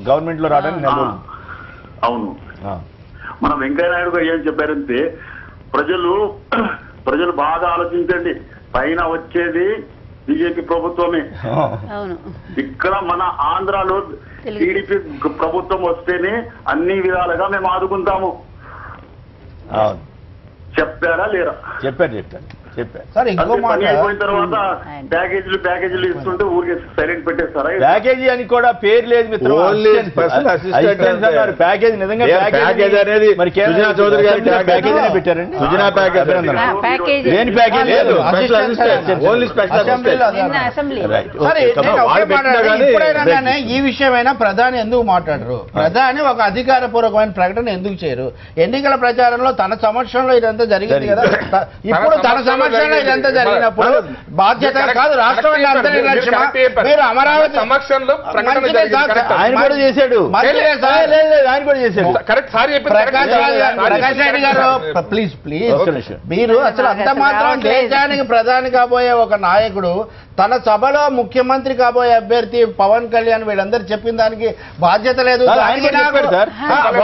గవర్నమెంట్ లో రావడానికి నెల రోజులు. అవును, మన వెంకయ్య నాయుడు గారు ఏం చెప్పారంటే ప్రజలు బాగా ఆలోచించండి, పైన వచ్చేది బీజేపీ ప్రభుత్వమే, ఇక్కడ మన ఆంధ్రాలో టీడీపీ ప్రభుత్వం వస్తేనే అన్ని విధాలుగా మేము ఆదుకుంటాము. చెప్పారా లేరా? చెప్పారు. అయిపోయిన తర్వాత ప్యాకేజీలు ఇస్తుంటే ఊరికి సైలెంట్ పెట్టేస్తారా? ప్యాకేజీ అని కూడా పేరు లేదు మిత్రం, ప్యాకేజీ నిజంగా ప్యాకేజీ అనేది మరి చౌదరి గారు ప్యాకేజీ పెట్టారండి. సుజనా ప్యాకేజీ దేని ప్యాకేజీ లేదు, ఓన్లీ స్పెషల్. ఈ విషయమైనా ప్రధాని ఎందుకు మాట్లాడరు? ప్రధాని ఒక అధికారపూర్వకమైన ప్రకటన ఎందుకు చేయరు? ఎన్నికల ప్రచారంలో తన సమక్షంలో ఇదంతా జరిగింది కదా, ఇప్పుడు తన ఇదంతా జరిగినప్పుడు బాధ్యత కాదు రాష్ట్రం మీరు అమరావతి సమక్షంలో ఆయన కూడా చేశాడు. ప్రకాష్ రెడ్డి గారు ప్లీజ్ మీరు అసలు అంత మాత్రం దేశానికి ప్రధాని కాబోయే ఒక నాయకుడు తన సభలో ముఖ్యమంత్రి కాబోయే అభ్యర్థి పవన్ కళ్యాణ్ వీళ్ళందరూ చెప్పిన దానికి బాధ్యత లేదు.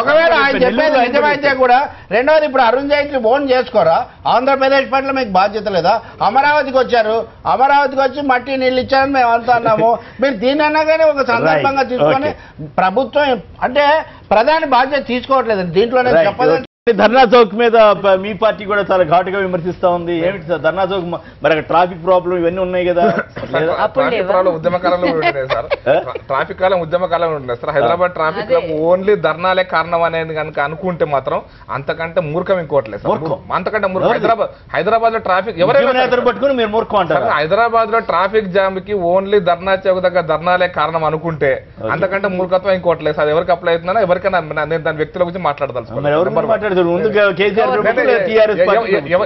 ఒకవేళ ఆయన చెప్పేది నిజమైతే కూడా రెండోది ఇప్పుడు అరుణ్ జైట్లీ ఓన్ చేసుకోరా? ఆంధ్రప్రదేశ్ పట్ల మీకు బాధ్యత లేదా? అమరావతికి వచ్చారు, అమరావతికి వచ్చి మట్టి నీళ్ళు ఇచ్చారని మేము అంతా అన్నాము. మీరు దీన్ని అన్నా కానీ ఒక సందర్భంగా తీసుకొని ప్రభుత్వం అంటే ప్రధాని బాధ్యత తీసుకోవట్లేదు దీంట్లో. నేను చెప్పదంటే ధర్నా చౌక్ మీద మీ పార్టీ కూడా చాలా ఘాటుగా విమర్శిస్తా ఉంది. ఏమిటి సార్ ధర్నా చౌక్ మరి అక్కడ ట్రాఫిక్ ప్రాబ్లం ఇవన్నీ ఉన్నాయి కదా? ట్రాఫిక్ ప్రాబ్లం ఉద్యమ కాలంలో ఉండేది సార్. ట్రాఫిక్ కాలం ఉద్యమ కాలంలో ఉండలేదు సార్. హైదరాబాద్ ట్రాఫిక్ ఓన్లీ ధర్నాలే కారణం అనేది కనుక అనుకుంటే మాత్రం అంతకంటే మూర్ఖం ఇంకోట్లేదు సార్. అంతకంటే మూర్ఖం. హైదరాబాద్ లో ట్రాఫిక్ ఎవరైనా పట్టుకుని మీరు మూర్ఖం అంటారు. హైదరాబాద్ లో ట్రాఫిక్ జామ్ కి ఓన్లీ ధర్నా చౌక్ దగ్గర ధర్నాలే కారణం అనుకుంటే అంతకంటే మూర్ఖత్వం ఇంకోట్లేదు సార్. ఎవరికి అప్లై అవుతుందో ఎవరికైనా నేను దాని వ్యక్తుల గురించి మాట్లాడదలుచుకున్నాను.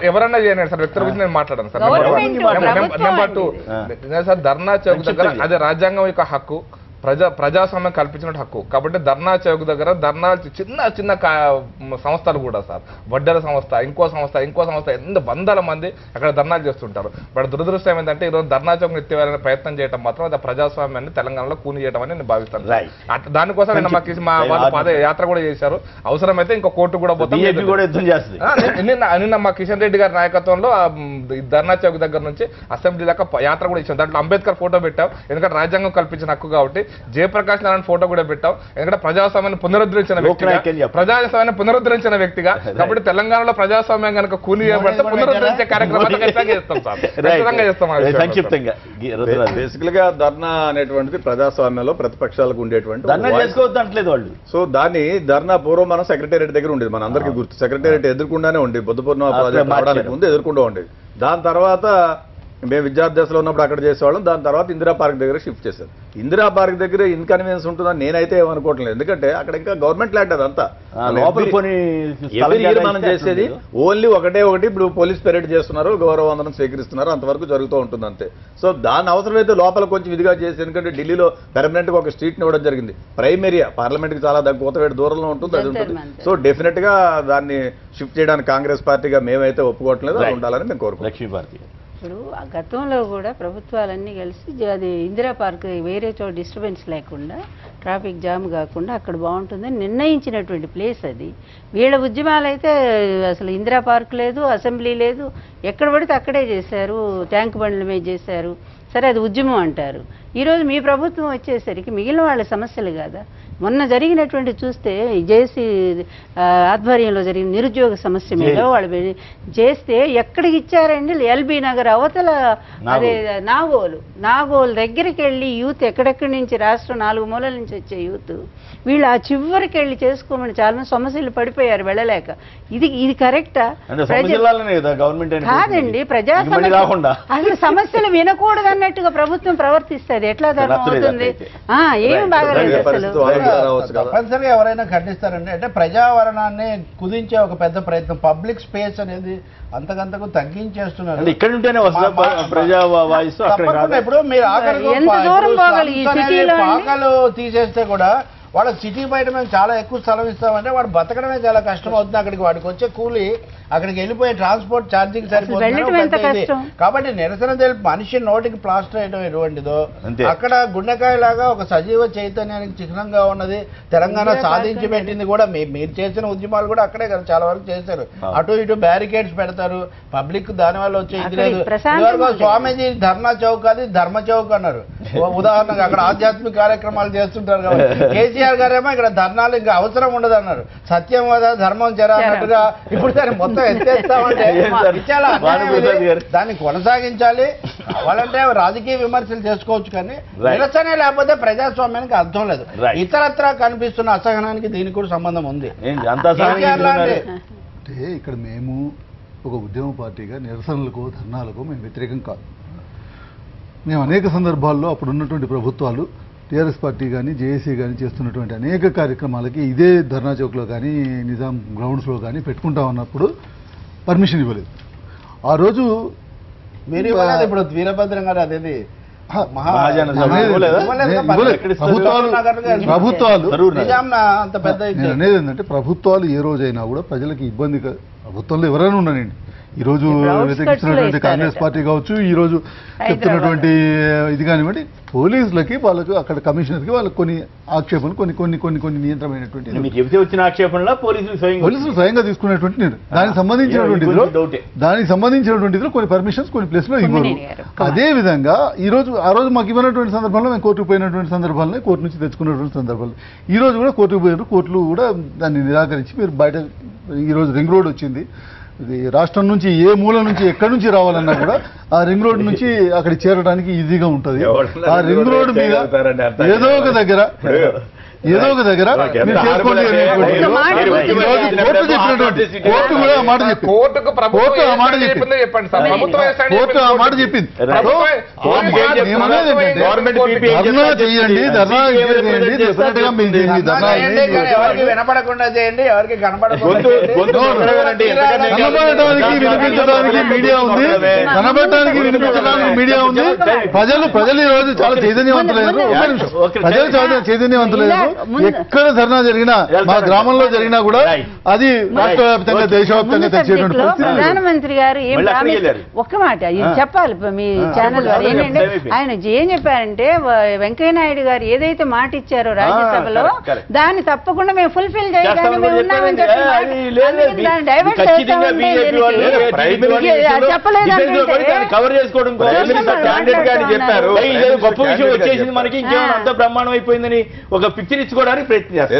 ఎవరన్నా చేయండి సార్, వ్యక్తుల గురించి నేను మాట్లాడాను సార్. నెంబర్ 2 సార్, ధర్నా చౌక్ దగ్గర అది రాజ్యాంగం యొక్క హక్కు, ప్రజాస్వామ్యం కల్పించిన హక్కు. కాబట్టి ధర్నా చౌక్ దగ్గర ధర్నాలు చిన్న చిన్న సంస్థలు కూడా సార్, వడ్డెర సంస్థ, ఇంకో సంస్థ ఎంత వందల మంది అక్కడ ధర్నాలు చేస్తుంటారు. బట్ దురదృష్టం ఏంటంటే ఈరోజు ధర్నా చౌక్ ఎత్తివేయాలనే ప్రయత్నం చేయడం మాత్రం అది ప్రజాస్వామ్యాన్ని తెలంగాణలో కూని చేయడం అని నేను భావిస్తాను. దానికోసం నిన్న మా వాళ్ళు పాదయాత్ర కూడా చేశారు. అవసరమైతే ఇంకో కోర్టు కూడా పోతాం. నిన్న మా కిషన్ రెడ్డి గారి నాయకత్వంలో ధర్నా చౌక్ దగ్గర నుంచి అసెంబ్లీ దాకా యాత్ర కూడా ఇచ్చాం. దాంట్లో అంబేద్కర్ ఫోటో పెట్టాం, ఎందుకంటే రాజ్యాంగం కల్పించిన హక్కు కాబట్టి. జయప్రకాష్ నారాయణ ఫోటో కూడా పెట్టాం, ఎందుకంటే ప్రజాస్వామ్యాన్ని పునరుద్ధరించిన వ్యక్తిగా. కాబట్టి తెలంగాణలో ప్రజాస్వామ్యం కనుక కూలి చేయబడితే పునరుద్ధరించే కార్యక్రమాన్ని చేస్తాం సార్. సంక్షిప్తంగా బేసికల్ గా ధర్నా అనేటువంటిది ప్రజాస్వామ్యంలో ప్రతిపక్షాలకు ఉండేటువంటి ధర్నా చేసుకోవద్దు అంటలేదు వాళ్ళు. సో దాన్ని ధర్నా పూర్వం మనం సెక్రటేరియట్ దగ్గర ఉండేది, మన అందరికీ గుర్తు. సెక్రటేరియట్ ఎదుర్కొండానే ఉండేది, బుద్ధ పూర్ణిమ ప్రాజెక్ట్ రావడానికి ముందు ఎదుర్కొంటూ ఉండేది. దాని తర్వాత మేము విద్యార్థి దశలో ఉన్నప్పుడు అక్కడ చేసేవాళ్ళం. దాని తర్వాత ఇందిరా పార్క్ దగ్గర షిఫ్ట్ చేశారు. ఇందిరా పార్క్ దగ్గర ఇన్కన్వీనియన్స్ ఉంటుందని నేనైతే ఏమనుకోవట్లేదు, ఎందుకంటే అక్కడ ఇంకా గవర్నమెంట్ ల్యాండ్ అదంతా. మనం చేసేది ఓన్లీ ఒకటి. ఇప్పుడు పోలీస్ పెరేడ్ చేస్తున్నారు, గౌరవ వందనం స్వీకరిస్తున్నారు, అంతవరకు జరుగుతూ ఉంటుంది అంతే. సో దాని అవసరమైతే లోపల కొంచెం ఇదిగా చేసి, ఎందుకంటే ఢిల్లీలో పెర్మనెంట్ గా ఒక స్ట్రీట్ ని ఇవ్వడం జరిగింది. ప్రైమ్ ఏరియా పార్లమెంట్ కి చాలా కోతవేట దూరంలో ఉంటుంది, అది ఉంటుంది. సో డెఫినెట్ గా దాన్ని షిఫ్ట్ చేయడానికి కాంగ్రెస్ పార్టీగా మేమైతే ఒప్పుకోవట్లేదు, అది ఉండాలని మేము కోరుకుంటున్నాం. లక్ష్మీ పార్టీ ఇప్పుడు గతంలో కూడా ప్రభుత్వాలన్నీ కలిసి అది ఇందిరా పార్క్ వేరే చోట డిస్టర్బెన్స్ లేకుండా, ట్రాఫిక్ జామ్ కాకుండా అక్కడ బాగుంటుందని నిర్ణయించినటువంటి ప్లేస్ అది. వీళ్ళ ఉద్యమాలు అయితే అసలు ఇందిరా పార్క్ లేదు, అసెంబ్లీ లేదు, ఎక్కడ పడితే అక్కడే చేశారు, ట్యాంక్ బండ్ల మీద చేశారు. సరే అది ఉద్యమం అంటారు. ఈరోజు మీ ప్రభుత్వం వచ్చేసరికి మిగిలిన వాళ్ళ సమస్యలు కాదా? మొన్న జరిగినటువంటి చూస్తే జేసీ ఆధ్వర్యంలో జరిగిన నిరుద్యోగ సమస్య మీద వాళ్ళు చేస్తే ఎక్కడికి ఇచ్చారండి? ఎల్బీ నగర్ అవతల అదే నాగోలు దగ్గరికి వెళ్ళి యూత్ ఎక్కడెక్కడి నుంచి రాష్ట్రం 4 మూలల నుంచి వచ్చే యూత్ వీళ్ళు ఆ చివరికి వెళ్ళి చేసుకోమని చాలా సమస్యలు పడిపోయారు వెళ్ళలేక. ఇది కరెక్టా? కాదండి, అసలు సమస్యలు వినకూడదు అన్నట్టుగా ప్రభుత్వం ప్రవర్తిస్తుంది. ఎట్లా ధర్మం అవుతుంది? ఏమి బాగాలేదు అసలు. తప్పనిసరిగా ఎవరైనా ఖండిస్తారండి. అంటే ప్రజావరణాన్ని కుదించే ఒక పెద్ద ప్రయత్నం, పబ్లిక్ స్పేస్ అనేది అంతకంతకు తగ్గించేస్తున్నారు. ఇప్పుడు మీరు పాకలు తీసేస్తే కూడా వాళ్ళకి సిటీ బయట మేము చాలా ఎక్కువ స్థలం ఇస్తామంటే వాడు బతకడమే చాలా కష్టం అవుతుంది. అక్కడికి వాడికి వచ్చే కూలి, అక్కడికి వెళ్ళిపోయే ట్రాన్స్పోర్ట్ ఛార్జింగ్ సరిపోతుంది. కాబట్టి నిరసన తెలిపి మనిషి నోటికి ప్లాస్టర్ వేయడం ఎటువంటిదో, అక్కడ గుండెకాయలాగా ఒక సజీవ చైతన్యానికి చిహ్నంగా ఉన్నది తెలంగాణ సాధించి పెట్టింది కూడా. మీరు చేసిన ఉద్యమాలు కూడా అక్కడే కదా చాలా వరకు చేశారు. అటు ఇటు బ్యారికేడ్స్ పెడతారు, పబ్లిక్ దాని వల్ల వచ్చే ఇది లేదు. స్వామీజీ ధర్నా చౌక్ అది ధర్మ చౌక్ అన్నారు ఉదాహరణకు. అక్కడ ఆధ్యాత్మిక కార్యక్రమాలు చేస్తుంటారు కాబట్టి కేసీఆర్ గారేమో ఇక్కడ ధర్నాలు ఇంకా అవసరం ఉండదు అన్నారు. సత్యం కదా ధర్మం జర అన్నట్టుగా ఇప్పుడు దాన్ని మొత్తం ఎత్తేస్తామంటే దాన్ని కొనసాగించాలి. కావాలంటే రాజకీయ విమర్శలు చేసుకోవచ్చు, కానీ నిరసనే లేకపోతే ప్రజాస్వామ్యానికి అర్థం లేదు. ఇతరత్రా కనిపిస్తున్న అసహనానికి దీనికి కూడా సంబంధం ఉంది. అంటే ఇక్కడ మేము ఒక ఉద్యమ పార్టీగా నిరసనలకు ధర్నాలకు మేము వ్యతిరేకం కాదు. మేము అనేక సందర్భాల్లో అప్పుడు ఉన్నటువంటి ప్రభుత్వాలు టీఆర్ఎస్ పార్టీ కానీ జేఏసీ కానీ చేస్తున్నటువంటి అనేక కార్యక్రమాలకి ఇదే ధర్నా చౌక్లో కానీ నిజాం గ్రౌండ్స్లో కానీ పెట్టుకుంటా ఉన్నప్పుడు పర్మిషన్ ఇవ్వలేదు. ఆ రోజు మీరు ఇప్పుడు వీరభద్రం గారు అదేది అనేది ఏంటంటే ప్రభుత్వాలు ఏ రోజైనా కూడా ప్రజలకి ఇబ్బంది, ప్రభుత్వంలో ఎవరైనా ఉన్నానండి ఈరోజు వ్యతిరేకిస్తున్నటువంటి కాంగ్రెస్ పార్టీ కావచ్చు, ఈరోజు చెప్తున్నటువంటి ఇది కానివ్వండి, పోలీసులకి వాళ్ళకు అక్కడ కమిషనర్కి వాళ్ళకి కొన్ని ఆక్షేపణలు కొన్ని నియంత్రమైనటువంటి వచ్చిన ఆక్షేపణలో పోలీసులు స్వయంగా తీసుకున్నటువంటి దానికి సంబంధించినటువంటి కొన్ని పర్మిషన్స్ కొన్ని ప్లేస్ లో ఇవ్వరు. అదే విధంగా ఆ రోజు మాకు ఇవ్వనటువంటి సందర్భంలో మేము కోర్టుకు పోయినటువంటి సందర్భాలనే కోర్టు నుంచి తెచ్చుకున్నటువంటి సందర్భాలు ఈ రోజు కూడా కోర్టుకు పోయారు. కోర్టులు కూడా దాన్ని నిరాకరించి మీరు బయట ఈ రోజు రింగ్ రోడ్ వచ్చింది, రాష్ట్రం నుంచి ఏ మూల నుంచి ఎక్కడి నుంచి రావాలన్నా కూడా ఆ రింగ్ రోడ్ నుంచి అక్కడికి చేరడానికి ఈజీగా ఉంటుంది. ఆ రింగ్ రోడ్ మీద ఏదో ఒక దగ్గర మీరు చేసుకోండి. కోర్టు కూడా ఆ మాట చెప్పింది. కోర్టు ఆ మాట చెప్పింది. ధర్నా చేయండి, వినపడకుండా చేయండి, ఎవరికి కనపడడానికి వినిపించడానికి మీడియా ఉంది, కనబడటానికి వినిపించడానికి మీడియా ఉంది. ప్రజలు ఈ రోజు చాలా చైతన్యవంతులయ్యారు. ప్రజలు చాలా చైతన్యవంతులయ్యారు. ఎక్కడ ధర్నా జరిగినా, మా గ్రామంలో జరిగినా కూడా అది రాష్ట్ర వ్యాప్తంగా దేశవ్యాప్తంగా తెచ్చేటువంటి ప్రధానమంత్రి గారు ఒక్క మాట చెప్పాలి మీ ఛానల్ వారు ఏంటంటే, ఆయన ఏం చెప్పారంటే వెంకయ్యనాయుడు గారు ఏదైతే మాట ఇచ్చారో రాజ్యసభలో దాన్ని తప్పకుండా మేము ఫుల్ఫిల్ చేయడానికి మేము ఉన్నామని కవర్ చేసుకోవడం చెప్పారు. గొప్ప విషయం వచ్చేసింది మనకి, ఇంకేమైనా అంత బ్రహ్మాండం అయిపోయిందని ఒక పిక్చర్ ఇచ్చుకోవడానికి ప్రయత్నిస్తారు.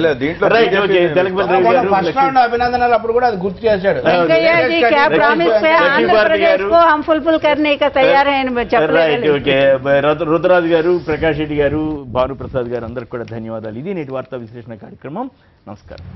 అభినందనలు అప్పుడు కూడా అది గుర్తు చేశాడు. రుద్రరాజు గారు, ప్రకాష్ రెడ్డి గారు, భానుప్రసాద్ గారు అందరికి కూడా ధన్యవాదాలు. ఇది నేటి వార్తా విశ్లేషణ కార్యక్రమం. నమస్కారం.